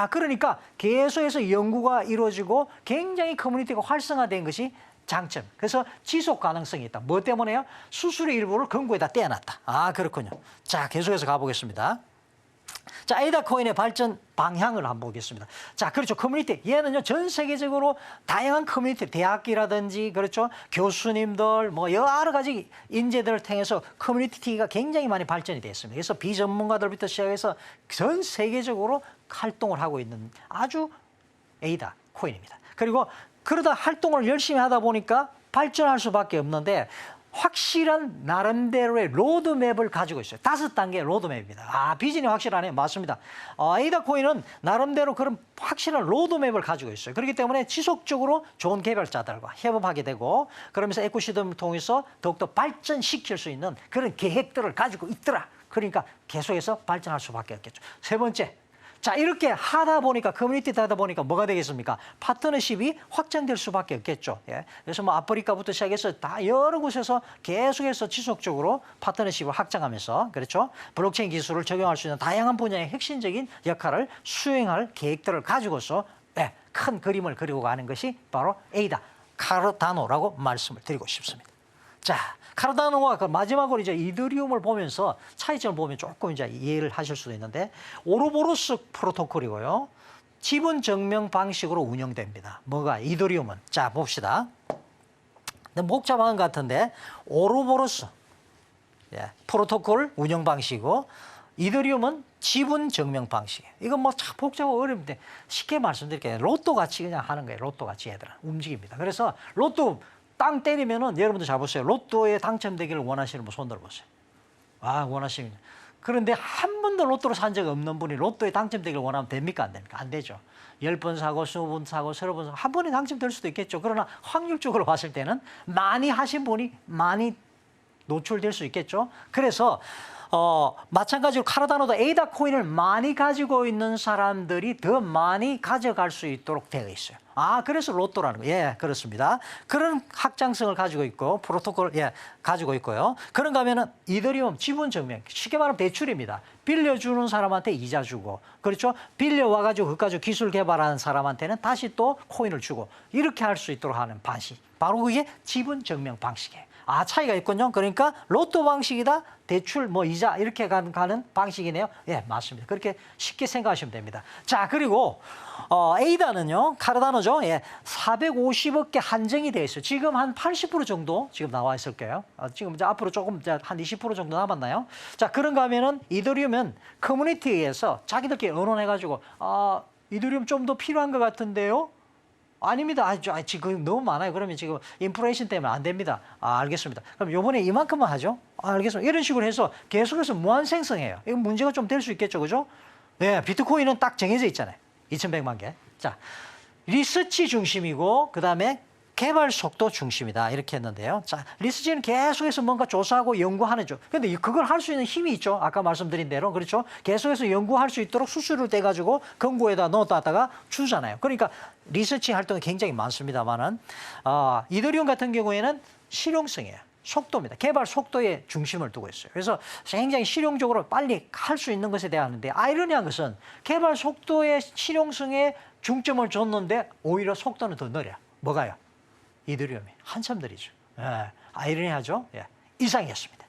그러니까 계속해서 연구가 이루어지고 굉장히 커뮤니티가 활성화된 것이 장점. 그래서 지속 가능성이 있다. 뭐 때문에요? 수수료 일부를 금고에다 떼어놨다. 그렇군요. 자, 계속해서 가보겠습니다. 자, 에이다 코인의 발전 방향을 한번 보겠습니다. 자, 그렇죠. 커뮤니티. 얘는요, 전 세계적으로 다양한 커뮤니티, 대학이라든지, 그렇죠. 교수님들, 뭐, 여러 가지 인재들을 통해서 커뮤니티가 굉장히 많이 발전이 됐습니다. 그래서 비전문가들부터 시작해서 전 세계적으로 활동을 하고 있는 아주 에이다 코인입니다. 그리고 그러다 활동을 열심히 하다 보니까 발전할 수밖에 없는데, 확실한 나름대로의 로드맵을 가지고 있어요. 5단계의 로드맵입니다. 비전이 확실하네요. 맞습니다. 에이다 코인은 나름대로 그런 확실한 로드맵을 가지고 있어요. 그렇기 때문에 지속적으로 좋은 개발자들과 협업하게 되고, 그러면서 에코시스템을 통해서 더욱더 발전시킬 수 있는 그런 계획들을 가지고 있더라. 그러니까 계속해서 발전할 수밖에 없겠죠. 세 번째. 자, 이렇게 하다 보니까, 커뮤니티 하다 보니까 뭐가 되겠습니까? 파트너십이 확장될 수밖에 없겠죠. 예. 그래서 뭐 아프리카부터 시작해서 다 여러 곳에서 계속해서 지속적으로 파트너십을 확장하면서, 그렇죠? 블록체인 기술을 적용할 수 있는 다양한 분야의 핵심적인 역할을 수행할 계획들을 가지고서 큰 그림을 그리고 가는 것이 바로 에이다 카르다노라고 말씀을 드리고 싶습니다. 자, 카르다노와 그 마지막으로 이제 이더리움을 보면서 차이점을 보면 조금 이제 이해를 하실 수도 있는데, 오로보로스 프로토콜이고요. 지분 증명 방식으로 운영됩니다. 뭐가? 이더리움은. 자, 봅시다. 복잡한 것 같은데, 오로보로스 프로토콜 운영 방식이고, 이더리움은 지분 증명 방식이에요. 이건 뭐 참 복잡하고 어려운데 쉽게 말씀드릴게요. 로또 같이 그냥 하는 거예요. 로또 같이 얘들은 움직입니다. 그래서 로또 땅 때리면은 여러분들 잘 보세요. 로또에 당첨되기를 원하시는 분 손 들어보세요. 원하시는. 그런데 한 번도 로또를 산 적이 없는 분이 로또에 당첨되기를 원하면 됩니까? 안 됩니까? 안 되죠. 10번 사고 20번 사고 30번 사고 한 번에 당첨될 수도 있겠죠. 그러나 확률적으로 봤을 때는 많이 하신 분이 많이 노출될 수 있겠죠. 그래서 마찬가지로 카르다노도 에이다 코인을 많이 가지고 있는 사람들이 더 많이 가져갈 수 있도록 되어 있어요. 그래서 로또라는 거예요. 예, 그렇습니다. 그런 확장성을 가지고 있고, 프로토콜, 가지고 있고요. 그런가 하면은 이더리움 지분 증명, 쉽게 말하면 대출입니다. 빌려주는 사람한테 이자 주고, 그렇죠? 빌려와가지고 그까지 기술 개발하는 사람한테는 다시 또 코인을 주고, 이렇게 할 수 있도록 하는 방식. 바로 그게 지분 증명 방식이에요. 차이가 있군요. 그러니까 로또 방식이다, 대출, 뭐 이자 이렇게 가는 방식이네요. 예, 맞습니다. 그렇게 쉽게 생각하시면 됩니다. 자, 그리고 에이다는요, 카르다노죠. 450억 개 한정이 돼 있어요. 지금 한 80% 정도 지금 나와 있을 거예요. 지금 이제 앞으로 조금 이제 한 20% 정도 남았나요? 자, 그런가 하면은 이더리움은 커뮤니티에서 자기들끼리 의논해가지고 이더리움 좀 더 필요한 것 같은데요. 아닙니다. 지금 너무 많아요. 그러면 지금 인플레이션 때문에 안 됩니다. 알겠습니다. 그럼 요번에 이만큼만 하죠. 알겠습니다. 이런 식으로 해서 계속해서 무한 생성해요. 이건 문제가 좀 될 수 있겠죠. 그죠? 네, 비트코인은 딱 정해져 있잖아요. 2100만 개. 자, 리서치 중심이고, 그 다음에 개발 속도 중심이다. 이렇게 했는데요. 자, 리서치는 계속해서 뭔가 조사하고 연구하는 죠. 근데 그걸 할 수 있는 힘이 있죠. 아까 말씀드린 대로. 그렇죠? 계속해서 연구할 수 있도록 수수료를 떼가지고 금고에다 넣었다가 주잖아요. 그러니까 리서치 활동이 굉장히 많습니다만은, 이더리움 같은 경우에는 실용성이에요. 속도입니다. 개발 속도에 중심을 두고 있어요. 그래서 굉장히 실용적으로 빨리 할 수 있는 것에 대한데, 아이러니한 것은 개발 속도의 실용성에 중점을 줬는데 오히려 속도는 더 느려요. 뭐가요? 이더리움이 한참 느리죠. 아이러니하죠. 이상이었습니다.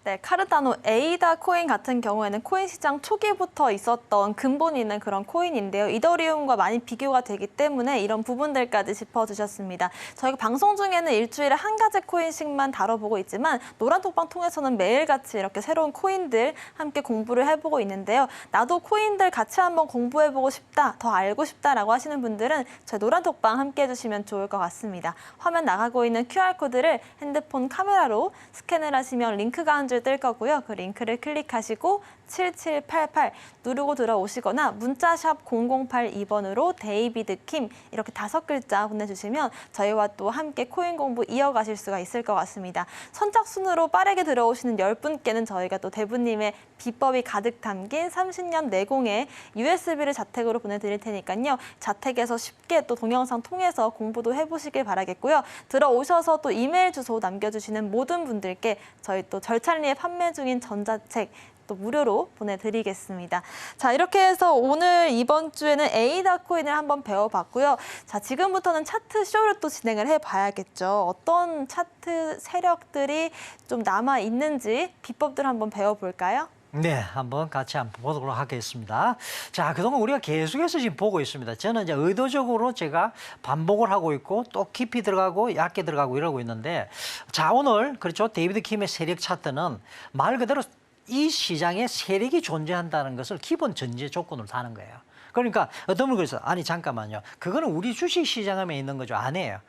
네, 카르다노 에이다 코인 같은 경우에는 코인 시장 초기부터 있었던 근본 있는 그런 코인인데요. 이더리움과 많이 비교가 되기 때문에 이런 부분들까지 짚어주셨습니다. 저희가 방송 중에는 일주일에 한 가지 코인씩만 다뤄보고 있지만 노란톡방 통해서는 매일같이 이렇게 새로운 코인들 함께 공부를 해보고 있는데요. 나도 코인들 같이 한번 공부해보고 싶다, 더 알고 싶다라고 하시는 분들은 저희 노란톡방 함께 해주시면 좋을 것 같습니다. 화면 나가고 있는 QR코드를 핸드폰 카메라로 스캔을 하시면 링크가 한 줄 뜰 거고요. 그 링크를 클릭하시고 7788 누르고 들어오시거나 문자샵 0082번으로 데이비드 킴 이렇게 5글자 보내주시면 저희와 또 함께 코인 공부 이어가실 수가 있을 것 같습니다. 선착순으로 빠르게 들어오시는 10분께는 저희가 또 대부님의 비법이 가득 담긴 30년 내공의 USB를 자택으로 보내드릴 테니까요. 자택에서 쉽게 또 동영상 통해서 공부도 해보시길 바라겠고요. 들어오셔서 또 이메일 주소 남겨주시는 모든 분들께 저희 또 절찬리에 판매 중인 전자책 또 무료로 보내드리겠습니다. 자, 이렇게 해서 오늘 이번 주에는 에이다 코인을 한번 배워봤고요. 자, 지금부터는 차트 쇼를 또 진행을 해봐야겠죠. 어떤 차트 세력들이 좀 남아 있는지 비법들 한번 배워볼까요? 네, 한번 같이 한번 보도록 하겠습니다. 자, 그동안 우리가 계속해서 지금 보고 있습니다. 저는 이제 의도적으로 제가 반복을 하고 있고 또 깊이 들어가고 얕게 들어가고 이러고 있는데, 자, 오늘 그렇죠. 데이비드 킴의 세력 차트는 말 그대로 이 시장에 세력이 존재한다는 것을 기본 전제 조건으로 다는 거예요. 그러니까 어떤 분이 그래서 아니 잠깐만요. 그거는 우리 주식 시장에 있는 거죠. 아니에요.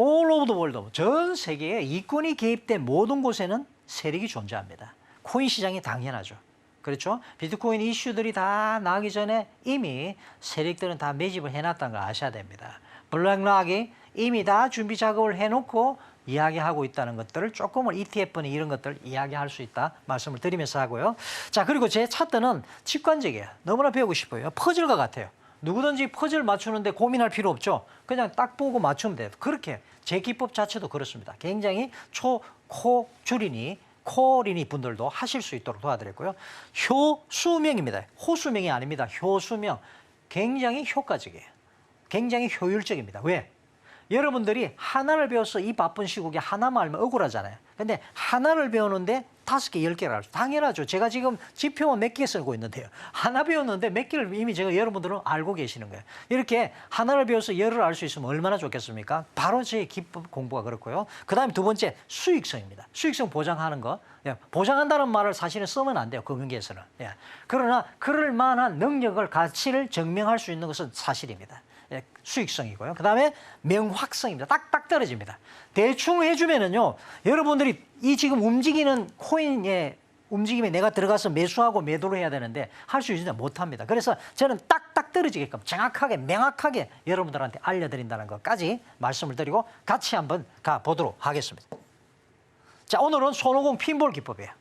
All over the world, 전 세계에 이권이 개입된 모든 곳에는 세력이 존재합니다. 코인 시장이 당연하죠. 그렇죠? 비트코인 이슈들이 다 나기 전에 이미 세력들은 다 매집을 해놨다는 걸 아셔야 됩니다. 블랙락이 이미 다 준비 작업을 해놓고 이야기하고 있다는 것들을 조금은 ETF는 이런 것들 이야기할 수 있다 말씀을 드리면서 하고요. 자, 그리고 제 차트는 직관적이에요. 너무나 배우고 싶어요. 퍼즐과 같아요. 누구든지 퍼즐 맞추는데 고민할 필요 없죠. 그냥 딱 보고 맞추면 돼요. 그렇게 제 기법 자체도 그렇습니다. 굉장히 코린이 분들도 하실 수 있도록 도와드렸고요. 효수명입니다. 호수명이 아닙니다. 효수명. 굉장히 효과적이에요. 굉장히 효율적입니다. 왜? 여러분들이 하나를 배워서 이 바쁜 시국에 하나만 알면 억울하잖아요. 근데 하나를 배우는데 5개, 10개를 알죠. 당연하죠. 제가 지금 지표만 몇 개 쓰고 있는데요. 하나 배웠는데 몇 개를 이미 제가 여러분들은 알고 계시는 거예요. 이렇게 하나를 배워서 열을 알 수 있으면 얼마나 좋겠습니까? 바로 제 기법 공부가 그렇고요. 그 다음에 두 번째, 수익성입니다. 수익성 보장하는 거. 예, 보장한다는 말을 사실은 쓰면 안 돼요. 금융계에서는. 예. 그러나 그럴 만한 능력을, 가치를 증명할 수 있는 것은 사실입니다. 예, 수익성이고요. 그 다음에 명확성입니다. 딱딱 떨어집니다. 대충 해주면은요, 여러분들이 이 지금 움직이는 코인의 움직임에 내가 들어가서 매수하고 매도를 해야 되는데 할 수 있는지 못합니다. 그래서 저는 딱딱 떨어지게끔 정확하게 명확하게 여러분들한테 알려드린다는 것까지 말씀을 드리고 같이 한번 가보도록 하겠습니다. 자, 오늘은 손오공 핀볼 기법이에요.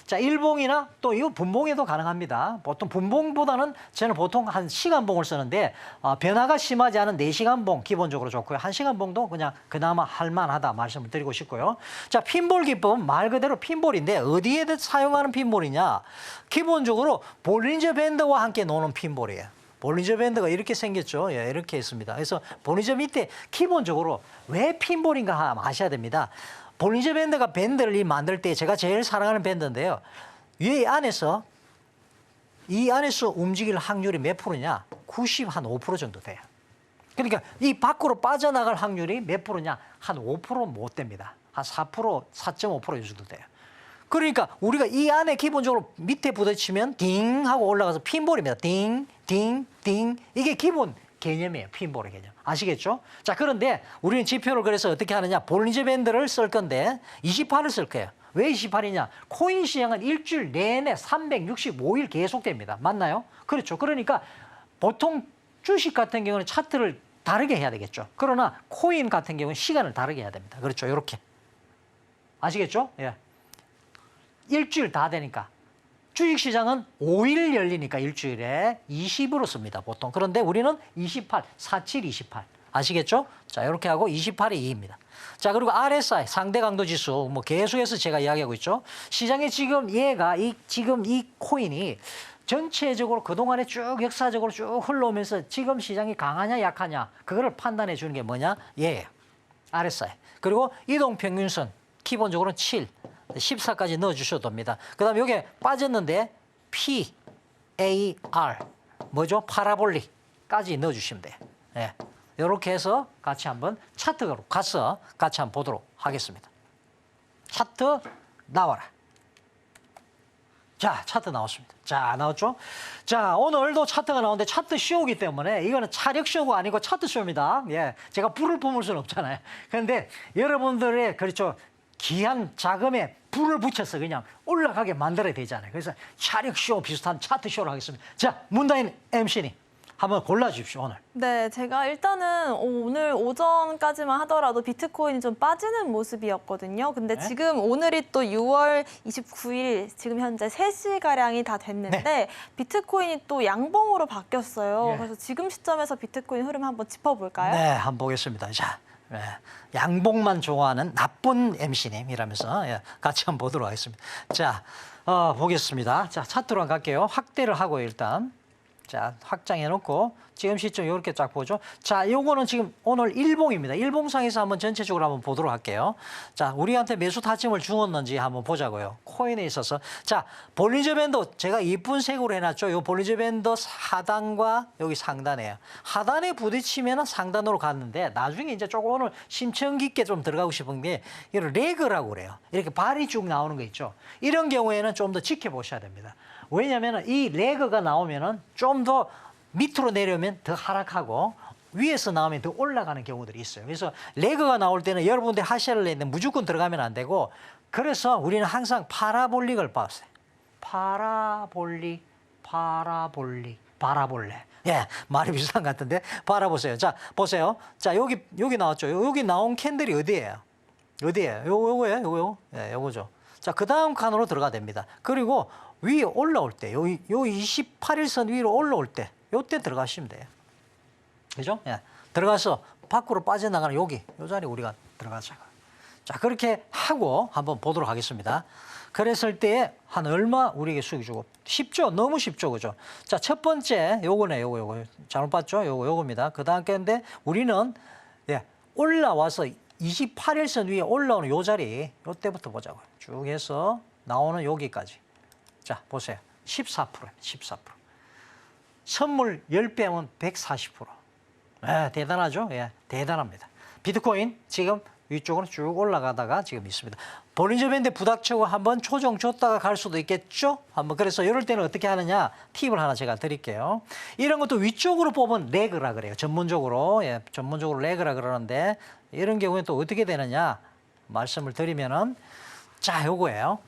자, 일봉이나 또 이거 분봉에도 가능합니다. 보통 분봉보다는 저는 보통 한 시간봉을 쓰는데 변화가 심하지 않은 4시간봉 기본적으로 좋고요. 1시간봉도 그냥 그나마 할만하다 말씀을 드리고 싶고요. 자, 핀볼 기법은 말 그대로 핀볼인데 어디에 사용하는 핀볼이냐? 기본적으로 볼린저 밴드와 함께 노는 핀볼이에요. 볼린저 밴드가 이렇게 생겼죠. 예, 이렇게 있습니다. 그래서 볼린저 밑에 기본적으로 왜 핀볼인가 하면 아셔야 됩니다. 볼린저 밴드가 밴드를 만들 때 제가 제일 사랑하는 밴드인데요. 이 안에서 움직일 확률이 몇 프로냐? 95% 정도 돼요. 그러니까 이 밖으로 빠져나갈 확률이 몇 프로냐? 한 5% 못 됩니다. 한 4%, 4.5% 이 정도 돼요. 그러니까 우리가 이 안에 기본적으로 밑에 부딪히면 딩 하고 올라가서 핀볼입니다. 딩, 딩, 딩. 이게 기본 개념이에요. 핀볼의 개념. 아시겠죠? 자, 그런데 우리는 지표를 그래서 어떻게 하느냐? 볼린저 밴드를 쓸 건데 28을 쓸 거예요. 왜 28이냐? 코인 시장은 일주일 내내 365일 계속됩니다. 맞나요? 그렇죠. 그러니까 보통 주식 같은 경우는 차트를 다르게 해야 되겠죠. 그러나 코인 같은 경우는 시간을 다르게 해야 됩니다. 그렇죠. 이렇게. 아시겠죠? 예. 일주일 다 되니까. 주식시장은 5일 열리니까 일주일에 20으로 씁니다, 보통. 그런데 우리는 28, 47, 28. 아시겠죠? 자, 이렇게 하고 28이 2입니다. 자, 그리고 RSI, 상대 강도 지수, 뭐 계속해서 제가 이야기하고 있죠. 시장에 지금 지금 이 코인이 전체적으로 그동안에 쭉 역사적으로 쭉 흘러오면서 지금 시장이 강하냐, 약하냐, 그거를 판단해 주는 게 뭐냐? 얘예요. RSI. 그리고 이동평균선, 기본적으로는 7. 14까지 넣어주셔도 됩니다. 그 다음에 여기에 빠졌는데 PAR 뭐죠? 파라볼릭까지 넣어주시면 돼요. 네. 이렇게 해서 같이 한번 차트로 가서 같이 한번 보도록 하겠습니다. 차트 나와라. 자, 차트 나왔습니다. 자, 나왔죠? 자, 오늘도 차트가 나오는데 차트 쇼이기 때문에 이거는 차력 쇼가 아니고 차트 쇼입니다. 예, 제가 불을 뿜을 수는 없잖아요. 그런데 여러분들의 그렇죠. 귀한 자금에 불을 붙여서 그냥 올라가게 만들어야 되잖아요. 그래서 차력쇼 비슷한 차트쇼를 하겠습니다. 자, 문다인 MC님 한번 골라주십시오, 오늘. 네, 제가 일단은 오늘 오전까지만 하더라도 비트코인이 좀 빠지는 모습이었거든요. 근데 네. 지금 오늘이 또 6월 29일, 지금 현재 3시가량이 다 됐는데 네. 비트코인이 또 양봉으로 바뀌었어요. 예. 그래서 지금 시점에서 비트코인 흐름 한번 짚어볼까요? 네, 한번 보겠습니다. 자, 양봉만 좋아하는 나쁜 MC님이라면서 같이 한번 보도록 하겠습니다. 자, 보겠습니다. 자, 차트로 한번 갈게요. 확대를 하고 일단. 자, 확장해 놓고 지금 시점 이렇게 쫙 보죠. 자, 요거는 지금 오늘 일봉입니다. 일봉상에서 한번 전체적으로 한번 보도록 할게요. 자, 우리한테 매수 타점을 주었는지 한번 보자고요. 코인에 있어서. 자, 볼린저 밴드 제가 이쁜 색으로 해놨죠. 요 볼린저 밴드 하단과 여기 상단이에요. 하단에 부딪히면 상단으로 갔는데 나중에 이제 조금 오늘 심층 깊게 좀 들어가고 싶은 게 이런 레그라고 그래요. 이렇게 발이 쭉 나오는 거 있죠. 이런 경우에는 좀 더 지켜보셔야 됩니다. 왜냐하면 이 레그가 나오면은 좀 더 밑으로 내려오면 더 하락하고 위에서 나오면 더 올라가는 경우들이 있어요. 그래서 레그가 나올 때는 여러분들 하셔야 되는데 무조건 들어가면 안 되고 그래서 우리는 항상 파라볼릭을 봤어요. 파라볼릭. 예, 말이 비슷한 것 같은데 바라보세요. 자, 보세요. 자, 여기 나왔죠. 여기 나온 캔들이 어디예요? 어디예요? 요거예요? 요거. 예, 요거죠. 자, 그 다음 칸으로 들어가 됩니다. 그리고 위에 올라올 때, 요 28일선 위로 올라올 때, 요때 들어가시면 돼요. 그죠? 예. 들어가서 밖으로 빠져나가는 요 자리 우리가 들어가자고. 자, 그렇게 하고 한번 보도록 하겠습니다. 그랬을 때 한 얼마 우리에게 수익 주고. 쉽죠? 너무 쉽죠? 그죠? 자, 첫 번째, 요거네, 요거. 잘못 봤죠? 요겁니다. 그 다음 건데 우리는, 올라와서 28일선 위에 올라오는 요 자리, 요때부터 보자고요. 쭉 해서 나오는 여기까지. 자, 보세요. 14%예요. 14%. 선물 10배면 140%. 대단하죠? 예, 대단합니다. 비트코인 지금 위쪽으로 쭉 올라가다가 지금 있습니다. 볼린저 밴드 부닥치고 한번 초정 줬다가 갈 수도 있겠죠? 한번 그래서 이럴 때는 어떻게 하느냐 팁을 하나 제가 드릴게요. 이런 것도 위쪽으로 뽑은 레그라 그래요. 전문적으로 전문적으로 레그라 그러는데 이런 경우에 또 어떻게 되느냐 말씀을 드리면은 자, 요거예요.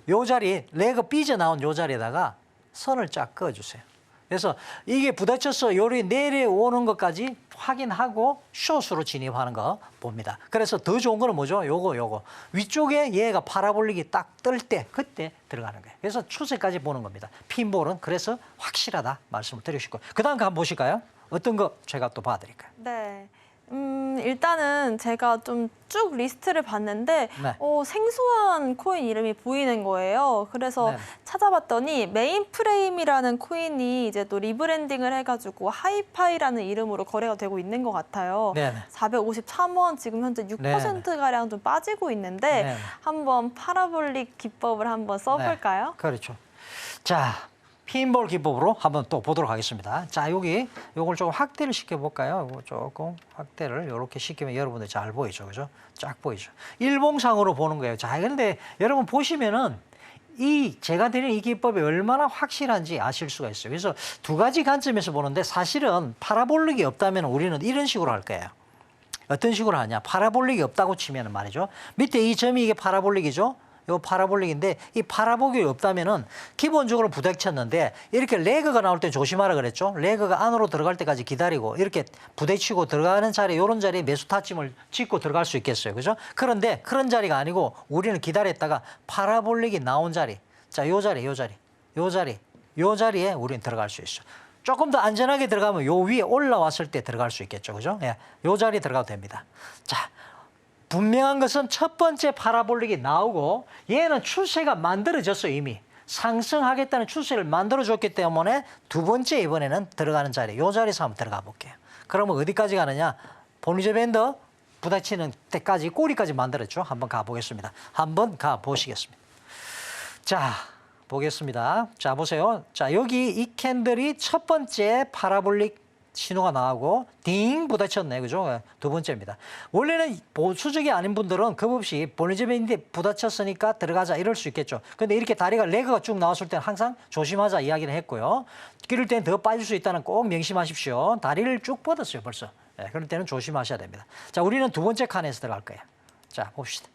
요 자리 레그 삐져나온 요 자리에다가 선을 쫙 그어주세요. 그래서 이게 부딪혀서 요리 내려오는 것까지 확인하고 숏으로 진입하는 거 봅니다. 그래서 더 좋은 거는 뭐죠? 요거. 위쪽에 얘가 파라볼릭이 딱 뜰 때 그때 들어가는 거예요. 그래서 추세까지 보는 겁니다. 핀볼은 그래서 확실하다 말씀을 드리시고 그다음 거 한번 보실까요? 어떤 거 제가 또 봐드릴까요? 네. 일단은 제가 좀 쭉 리스트를 봤는데 네. 생소한 코인 이름이 보이는 거예요. 그래서 네. 찾아봤더니 메인프레임이라는 코인이 이제 또 리브랜딩을 해가지고 하이파이라는 이름으로 거래가 되고 있는 것 같아요. 네. 453원 지금 현재 6%가량 좀 빠지고 있는데 네. 한번 파라볼릭 기법을 한번 써볼까요? 네. 그렇죠. 자. 핀볼 기법으로 한번 또 보도록 하겠습니다. 자, 요걸 조금 확대를 시켜볼까요? 요거 조금 확대를 이렇게 시키면 여러분들 잘 보이죠. 그죠? 쫙 보이죠. 일봉상으로 보는 거예요. 자, 그런데 여러분 보시면은 제가 드리는 이 기법이 얼마나 확실한지 아실 수가 있어요. 그래서 두 가지 관점에서 보는데 사실은 파라볼릭이 없다면 우리는 이런 식으로 할 거예요. 어떤 식으로 하냐? 파라볼릭이 없다고 치면은 말이죠. 밑에 이 점이 이게 파라볼릭이죠. 요 파라볼릭인데 이 파라볼릭이 없다면은 기본적으로 부딪혔는데 이렇게 레그가 나올 때 조심하라 그랬죠. 레그가 안으로 들어갈 때까지 기다리고 이렇게 부딪히고 들어가는 자리에 이런 자리에 매수 타점을 짓고 들어갈 수 있겠어요. 그죠? 그런데 그런 자리가 아니고 우리는 기다렸다가 파라볼릭이 나온 자리. 자, 요 자리에 우리는 들어갈 수 있어. 조금 더 안전하게 들어가면 요 위에 올라왔을 때 들어갈 수 있겠죠. 그죠? 예. 요 자리에 들어가도 됩니다. 자, 분명한 것은 첫 번째 파라볼릭이 나오고 얘는 추세가 만들어졌어요. 이미 상승하겠다는 추세를 만들어줬기 때문에 두 번째 이번에는 들어가는 자리 이 자리에서 한번 들어가 볼게요. 그러면 어디까지 가느냐? 볼린저 밴드 부딪히는 때까지 꼬리까지 만들었죠. 한번 가보겠습니다. 한번 가보시겠습니다. 자, 보겠습니다. 자, 보세요. 자, 여기 이 캔들이 첫 번째 파라볼릭 신호가 나오고 딩 부딪혔네. 그죠? 두 번째입니다. 원래는 보수적이 아닌 분들은 겁없이 볼린저 밴드에 부딪혔으니까 들어가자 이럴 수 있겠죠. 근데 이렇게 다리가 레그가 쭉 나왔을 때는 항상 조심하자 이야기를 했고요. 그럴 때는 더 빠질 수 있다는 꼭 명심하십시오. 다리를 쭉 뻗었어요 벌써. 그럴 때는 조심하셔야 됩니다. 자, 우리는 두 번째 칸에서 들어갈 거예요. 자, 봅시다.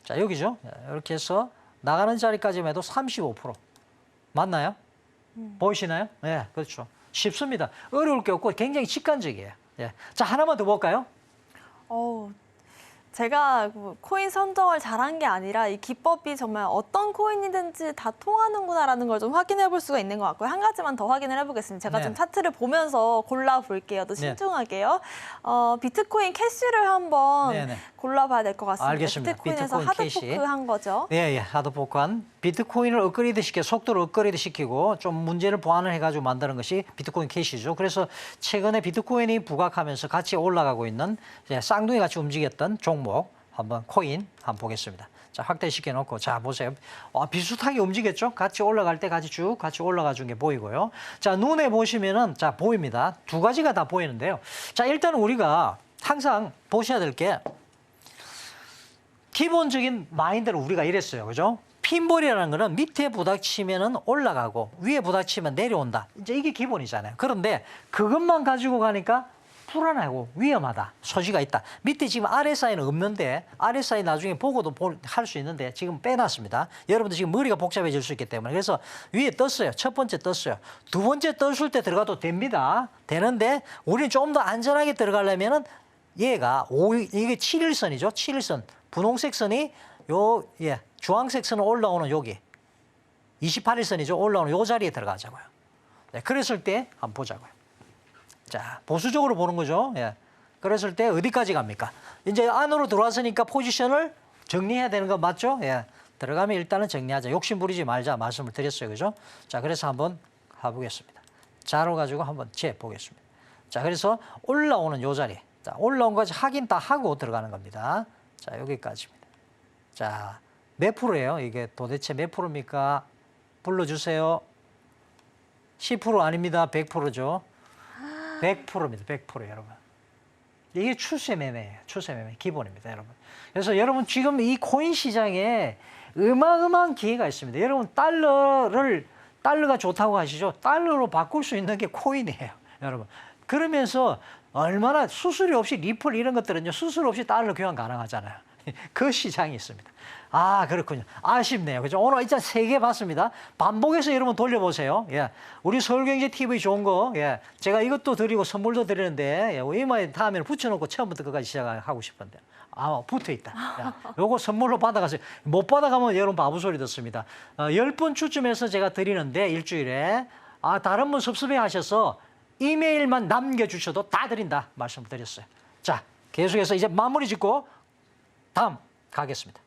자, 여기죠. 이렇게 해서 나가는 자리까지만 해도 35%. 맞나요? 보이시나요? 네, 그렇죠. 쉽습니다. 어려울 게 없고 굉장히 직관적이에요. 예. 자, 하나만 더 볼까요? 제가 코인 선정을 잘한 게 아니라 이 기법이 정말 어떤 코인이든지 다 통하는구나라는 걸 좀 확인해 볼 수가 있는 것 같고요. 한 가지만 더 확인을 해보겠습니다. 제가 네. 좀 차트를 보면서 골라볼게요. 또 신중하게요. 비트코인 캐시를 한번 네, 네. 골라봐야 될 것 같습니다. 알겠습니다. 비트코인에서 비트코인 캐시. 하드포크 한 거죠. 네, 예, 하드포크한 비트코인을 업그레이드 시켜 속도를 업그레이드 시키고 좀 문제를 보완을 해가지고 만드는 것이 비트코인 캐시죠. 그래서 최근에 비트코인이 부각하면서 같이 올라가고 있는 이제 쌍둥이 같이 움직였던 종목 한번 코인 한번 보겠습니다. 자, 확대시켜 놓고 자 보세요. 비슷하게 움직였죠. 같이 올라갈 때 같이 올라가 준 게 보이고요. 자, 눈에 보시면은 자 보입니다. 두 가지가 다 보이는데요. 자, 일단은 우리가 항상 보셔야 될 게 기본적인 마인드로 우리가 이랬어요. 그죠? 핀볼이라는 거는 밑에 부닥치면은 올라가고 위에 부닥치면 내려온다. 이제 이게 기본이잖아요. 그런데 그것만 가지고 가니까 불안하고 위험하다. 소지가 있다. 밑에 지금 RSI는 없는데 RSI 나중에 보고도 할 수 있는데 지금 빼놨습니다. 여러분들 지금 머리가 복잡해질 수 있기 때문에. 그래서 위에 떴어요. 첫 번째 떴어요. 두 번째 떴을 때 들어가도 됩니다. 되는데 우리는 좀 더 안전하게 들어가려면은 얘가 이게 7일선이죠. 7일선. 분홍색 선이 주황색 선은 올라오는 여기 28일선이죠. 올라오는 요 자리에 들어가자고요. 네, 그랬을 때 한번 보자고요. 자, 보수적으로 보는 거죠. 예. 그랬을 때 어디까지 갑니까? 이제 안으로 들어왔으니까 포지션을 정리해야 되는 거 맞죠? 예. 들어가면 일단은 정리하자. 욕심 부리지 말자 말씀을 드렸어요. 그죠? 자, 그래서 한번 가보겠습니다. 자로 가지고 한번 재보겠습니다. 자, 그래서 올라오는 요 자리. 자, 올라온 것까지 확인 다 하고 들어가는 겁니다. 자, 여기까지입니다. 자, 몇 프로예요? 이게 도대체 몇 프로입니까? 불러주세요. 10% 아닙니다. 100%죠. 100%입니다. 100% 여러분. 이게 추세 매매예요. 추세 매매 기본입니다, 여러분. 그래서 여러분 지금 이 코인 시장에 어마어마한 기회가 있습니다. 여러분 달러가 좋다고 하시죠? 달러로 바꿀 수 있는 게 코인이에요, 여러분. 그러면서 얼마나 수수료 없이 리플 이런 것들은요, 수수료 없이 달러 교환 가능하잖아요. 그 시장이 있습니다. 아, 그렇군요. 아쉽네요. 그죠? 오늘 일단 3개 봤습니다. 반복해서 여러분 돌려보세요. 예. 우리 서울경제TV 좋은 거, 예. 제가 이것도 드리고 선물도 드리는데, 예. 이마에 다음에는 붙여놓고 처음부터 끝까지 시작하고 싶은데. 붙어 있다. 야, 요거 선물로 받아가세요. 못 받아가면 여러분 바보 소리 듣습니다. 10분 추첨해서 제가 드리는데, 일주일에. 다른 분 섭섭해 하셔서 이메일만 남겨주셔도 다 드린다. 말씀드렸어요. 자, 계속해서 이제 마무리 짓고 다음 가겠습니다.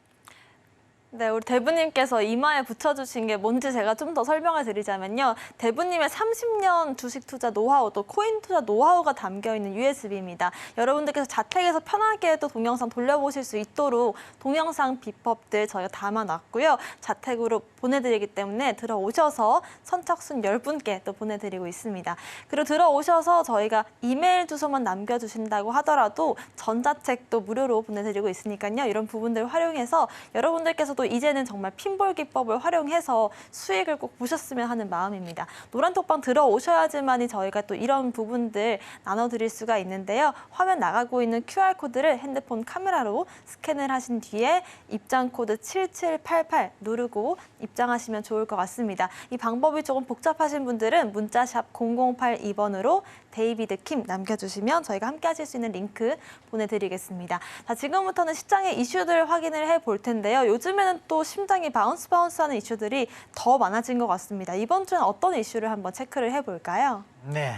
네, 우리 대부님께서 이마에 붙여주신 게 뭔지 제가 좀 더 설명을 드리자면요. 대부님의 30년 주식 투자 노하우, 또 코인 투자 노하우가 담겨있는 USB입니다. 여러분들께서 자택에서 편하게 또 동영상 돌려보실 수 있도록 동영상 비법들 저희가 담아놨고요. 자택으로 보내드리기 때문에 들어오셔서 선착순 10분께 또 보내드리고 있습니다. 그리고 들어오셔서 저희가 이메일 주소만 남겨주신다고 하더라도 전자책도 무료로 보내드리고 있으니까요. 이런 부분들 활용해서 여러분들께서도 이제는 정말 핀볼 기법을 활용해서 수익을 꼭 보셨으면 하는 마음입니다. 노란톡방 들어오셔야지만이 저희가 또 이런 부분들 나눠드릴 수가 있는데요. 화면 나가고 있는 QR코드를 핸드폰 카메라로 스캔을 하신 뒤에 입장 코드 7788 누르고 입장하시면 좋을 것 같습니다. 이 방법이 조금 복잡하신 분들은 문자샵 0082번으로 데이비드 킴 남겨주시면 저희가 함께 하실 수 있는 링크 보내드리겠습니다. 자, 지금부터는 시장의 이슈들 확인을 해볼 텐데요. 요즘에는 또 심장이 바운스하는 이슈들이 더 많아진 것 같습니다. 이번 주는 어떤 이슈를 한번 체크를 해볼까요? 네,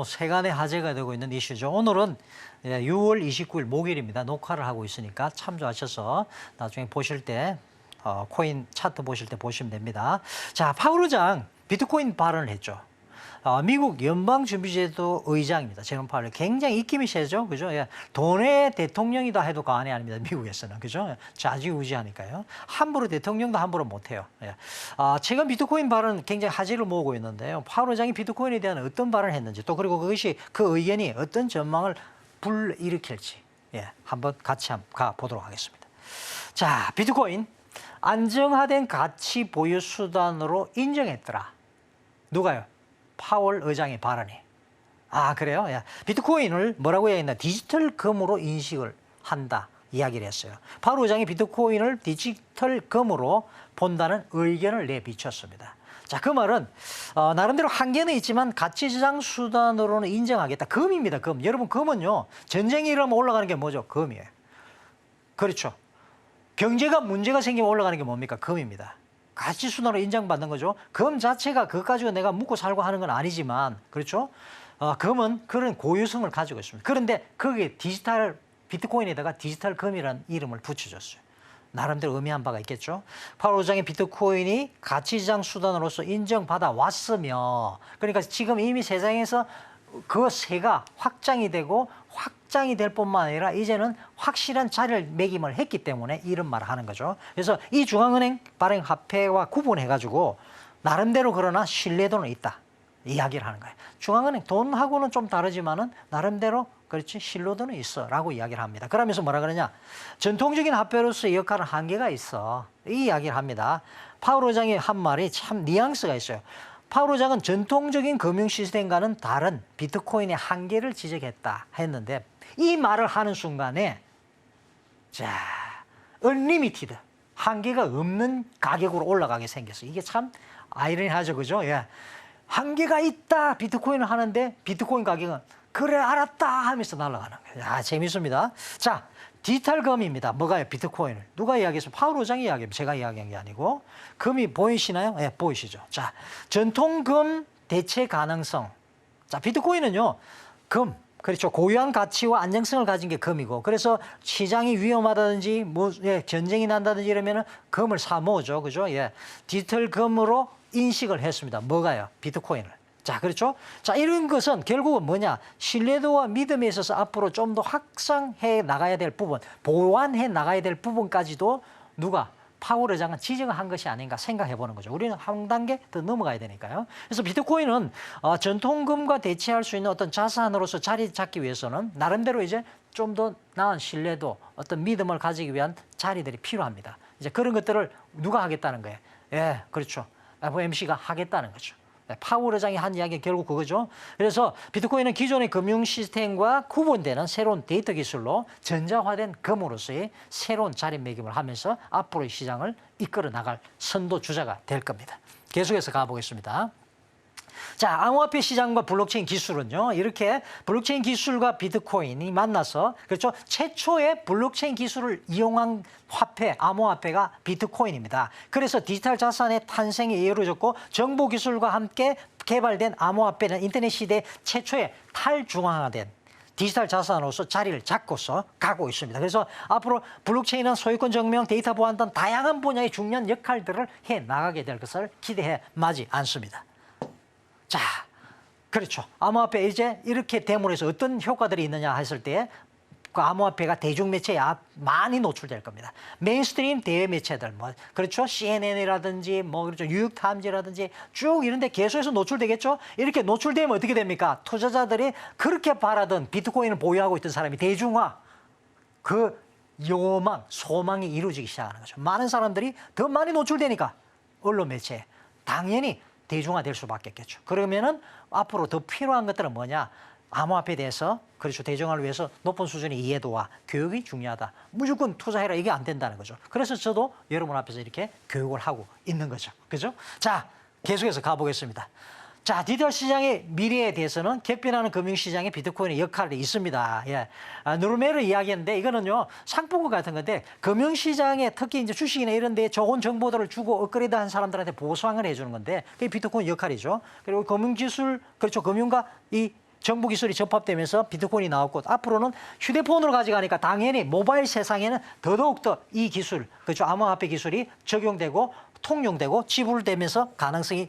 세간의 화제가 되고 있는 이슈죠. 오늘은 6월 29일 목요일입니다. 녹화를 하고 있으니까 참조하셔서 나중에 보실 때 코인 차트 보실 때 보시면 됩니다. 자, 파월 의장 비트코인 발언을 했죠. 미국 연방준비제도 의장입니다. 제롬 파월. 굉장히 입김이 세죠. 그죠? 예. 돈의 대통령이다 해도 과언이 아닙니다. 미국에서는. 그죠? 좌지우지하니까요. 함부로 대통령도 함부로 못해요. 예. 최근 비트코인 발언 굉장히 화제를 모으고 있는데요. 파월 의장이 비트코인에 대한 어떤 발언을 했는지 또 그리고 그것이 그 의견이 어떤 전망을 불일으킬지 한번 같이 가보도록 하겠습니다. 자, 비트코인 안정화된 가치 보유 수단으로 인정했더라. 누가요? 파월 의장의 발언이. 그래요? 비트코인을 뭐라고 해야 했나? 디지털 금으로 인식을 한다. 이야기를 했어요. 파월 의장이 비트코인을 디지털 금으로 본다는 의견을 내비쳤습니다. 자, 그 말은 나름대로 한계는 있지만 가치 저장 수단으로는 인정하겠다. 금입니다. 금. 여러분, 금은요. 전쟁이 일어나면 올라가는 게 뭐죠? 금이에요. 그렇죠. 경제가 문제가 생기면 올라가는 게 뭡니까? 금입니다. 가치 수단으로 인정받는 거죠. 금 자체가 그것 가지고 내가 묵고 살고 하는 건 아니지만, 그렇죠? 금은 그런 고유성을 가지고 있습니다. 그런데 거기에 비트코인에다가 디지털 금이라는 이름을 붙여줬어요. 나름대로 의미한 바가 있겠죠. 파월 의장의 비트코인이 가치저장 수단으로서 인정받아 왔으며, 그러니까 지금 이미 세상에서 그 세가 확장이 될 뿐만 아니라 이제는 확실한 자리를 매김을 했기 때문에 이런 말을 하는 거죠. 그래서 이 중앙은행 발행 화폐와 구분해가지고 나름대로 그러나 신뢰도는 있다. 이야기를 하는 거예요. 중앙은행 돈하고는 좀 다르지만은 나름대로 그렇지 신뢰도는 있어라고 이야기를 합니다. 그러면서 뭐라 그러냐? 전통적인 화폐로서의 역할은 한계가 있어. 이 이야기를 합니다. 파월 의장이 한 말이 참 뉘앙스가 있어요. 파월 의장은 전통적인 금융 시스템과는 다른 비트코인의 한계를 지적했다 했는데 이 말을 하는 순간에 자, 언리미티드 한계가 없는 가격으로 올라가게 생겼어요. 이게 참 아이러니하죠, 그죠? 예. 한계가 있다 비트코인을 하는데 비트코인 가격은 그래 알았다 하면서 날아가는 거예요. 야, 재밌습니다. 자, 디지털 금입니다. 뭐가요? 비트코인을. 누가 이야기했어요? 파월 의장이 이야기합니다. 제가 이야기한 게 아니고. 금이 보이시나요? 네, 보이시죠? 자, 전통금 대체 가능성. 자, 비트코인은요, 금. 그렇죠. 고유한 가치와 안정성을 가진 게 금이고, 그래서 시장이 위험하다든지, 전쟁이 난다든지 이러면은 금을 사 모으죠. 그죠? 예. 디지털 금으로 인식을 했습니다. 뭐가요? 비트코인을. 자, 그렇죠? 자, 이런 것은 결국은 뭐냐? 신뢰도와 믿음에 있어서 앞으로 좀 더 확장해 나가야 될 부분, 보완해 나가야 될 부분까지도 누가? 파월 의장은 지적을 한 것이 아닌가 생각해 보는 거죠. 우리는 한 단계 더 넘어가야 되니까요. 그래서 비트코인은 전통금과 대체할 수 있는 어떤 자산으로서 자리 잡기 위해서는 나름대로 이제 좀 더 나은 신뢰도, 어떤 믿음을 가지기 위한 자리들이 필요합니다. 이제 그런 것들을 누가 하겠다는 거예요? 예, 그렇죠. FOMC가 하겠다는 거죠. 파월 의장이 한 이야기는 결국 그거죠. 그래서 비트코인은 기존의 금융 시스템과 구분되는 새로운 데이터 기술로 전자화된 금으로서의 새로운 자리매김을 하면서 앞으로의 시장을 이끌어 나갈 선도주자가 될 겁니다. 계속해서 가보겠습니다. 자, 암호화폐 시장과 블록체인 기술은요, 이렇게 블록체인 기술과 비트코인이 만나서, 그렇죠, 최초의 블록체인 기술을 이용한 화폐, 암호화폐가 비트코인입니다. 그래서 디지털 자산의 탄생이 이루어졌고 정보 기술과 함께 개발된 암호화폐는 인터넷 시대 최초의 탈중앙화된 디지털 자산으로서 자리를 잡고서 가고 있습니다. 그래서 앞으로 블록체인은 소유권 증명, 데이터 보안 등 다양한 분야의 중요한 역할들을 해 나가게 될 것을 기대해 마지 않습니다. 자, 그렇죠. 암호화폐 이제 이렇게 됨으로 해서 어떤 효과들이 있느냐 했을 때 그 암호화폐가 대중매체에 많이 노출될 겁니다. 메인스트림 대외 매체들, 뭐, 그렇죠. CNN이라든지, 뭐, 그렇죠. 뉴욕타임즈라든지 쭉 이런 데 계속해서 노출되겠죠. 이렇게 노출되면 어떻게 됩니까? 투자자들이 그렇게 바라던 비트코인을 보유하고 있던 사람이 대중화, 그 요망, 소망이 이루어지기 시작하는 거죠. 많은 사람들이 더 많이 노출되니까 언론 매체에 당연히 대중화될 수밖에 없겠죠. 그러면은 앞으로 더 필요한 것들은 뭐냐? 암호화폐에 대해서, 그렇죠, 대중화를 위해서 높은 수준의 이해도와 교육이 중요하다. 무조건 투자해라, 이게 안 된다는 거죠. 그래서 저도 여러분 앞에서 이렇게 교육을 하고 있는 거죠. 그죠? 자, 계속해서 가보겠습니다. 자, 디지털 시장의 미래에 대해서는 격변하는 금융시장에 비트코인의 역할이 있습니다. 예. 누르메를 이야기했는데 이거는요, 상품권 같은 건데 금융시장에 특히 이제 주식이나 이런 데 좋은 정보들을 주고 업그레이드 한 사람들한테 보상을 해주는 건데 그게 비트코인 역할이죠. 그리고 금융기술, 그렇죠, 금융과 이 정보 기술이 접합되면서 비트코인이 나왔고 앞으로는 휴대폰으로 가져가니까 당연히 모바일 세상에는 더더욱더 이 기술, 그렇죠, 암호화폐 기술이 적용되고 통용되고 지불되면서 가능성이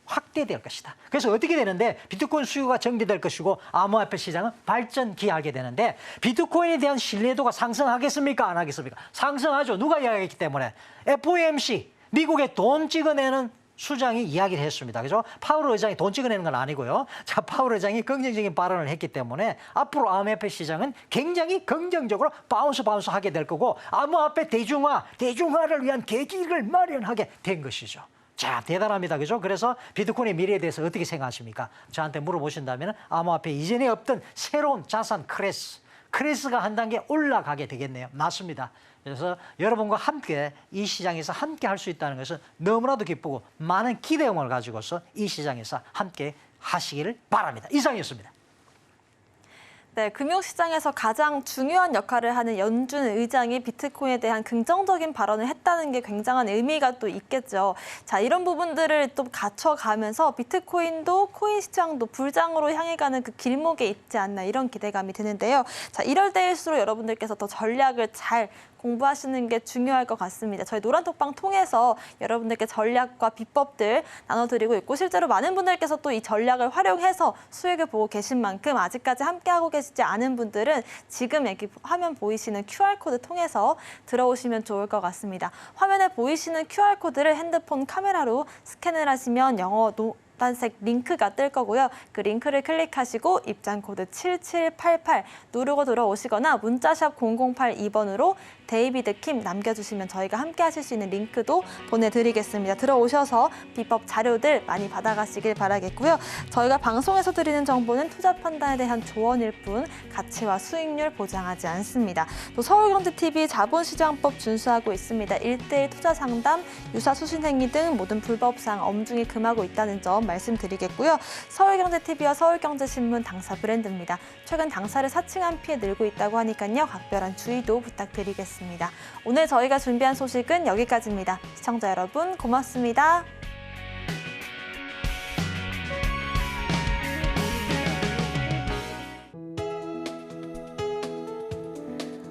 확대될 것이다. 그래서 어떻게 되는데 비트코인 수요가 증대될 것이고 암호화폐 시장은 발전기하게 되는데 비트코인에 대한 신뢰도가 상승하겠습니까? 안 하겠습니까? 상승하죠. 누가 이야기했기 때문에. FOMC, 미국의 돈 찍어내는 수장이 이야기를 했습니다. 그죠? 파월 의장이 돈 찍어내는 건 아니고요. 자, 파월 의장이 긍정적인 발언을 했기 때문에 앞으로 암호화폐 시장은 굉장히 긍정적으로 바운스 하게 될 거고 암호화폐 대중화를 위한 계기를 마련하게 된 것이죠. 자, 대단합니다. 그죠? 그래서 비트코인의 미래에 대해서 어떻게 생각하십니까? 저한테 물어보신다면 암호화폐 이전에 없던 새로운 자산 클래스, 클래스가 한 단계 올라가게 되겠네요. 맞습니다. 그래서 여러분과 함께 이 시장에서 함께 할 수 있다는 것은 너무나도 기쁘고 많은 기대감을 가지고서 이 시장에서 함께 하시기를 바랍니다. 이상이었습니다. 네, 금융시장에서 가장 중요한 역할을 하는 연준 의장이 비트코인에 대한 긍정적인 발언을 했다는 게 굉장한 의미가 또 있겠죠. 자, 이런 부분들을 또 갖춰가면서 비트코인도 코인 시장도 불장으로 향해 가는 그 길목에 있지 않나 이런 기대감이 드는데요. 자, 이럴 때일수록 여러분들께서 더 전략을 잘 공부하시는 게 중요할 것 같습니다. 저희 노란톡방 통해서 여러분들께 전략과 비법들 나눠드리고 있고 실제로 많은 분들께서 또 이 전략을 활용해서 수익을 보고 계신 만큼 아직까지 함께하고 계시지 않은 분들은 지금 여기 화면 보이시는 QR코드 통해서 들어오시면 좋을 것 같습니다. 화면에 보이시는 QR코드를 핸드폰 카메라로 스캔을 하시면 영어 노란색 링크가 뜰 거고요. 그 링크를 클릭하시고 입장 코드 7788 누르고 들어오시거나 문자샵 0082번으로 데이비드 킴 남겨주시면 저희가 함께 하실 수 있는 링크도 보내드리겠습니다. 들어오셔서 비법 자료들 많이 받아가시길 바라겠고요. 저희가 방송에서 드리는 정보는 투자 판단에 대한 조언일 뿐 가치와 수익률 보장하지 않습니다. 또 서울경제TV 자본시장법 준수하고 있습니다. 1:1 투자 상담, 유사 수신 행위 등 모든 불법사항 엄중히 금하고 있다는 점 말씀드리겠고요. 서울경제TV와 서울경제신문 당사 브랜드입니다. 최근 당사를 사칭한 피해 늘고 있다고 하니까요. 각별한 주의도 부탁드리겠습니다. 오늘 저희가 준비한 소식은 여기까지입니다. 시청자 여러분 고맙습니다.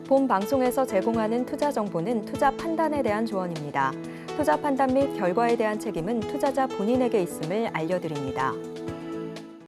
본 방송에서 제공하는 투자 정보는 투자 판단에 대한 조언입니다. 투자 판단 및 결과에 대한 책임은 투자자 본인에게 있음을 알려드립니다.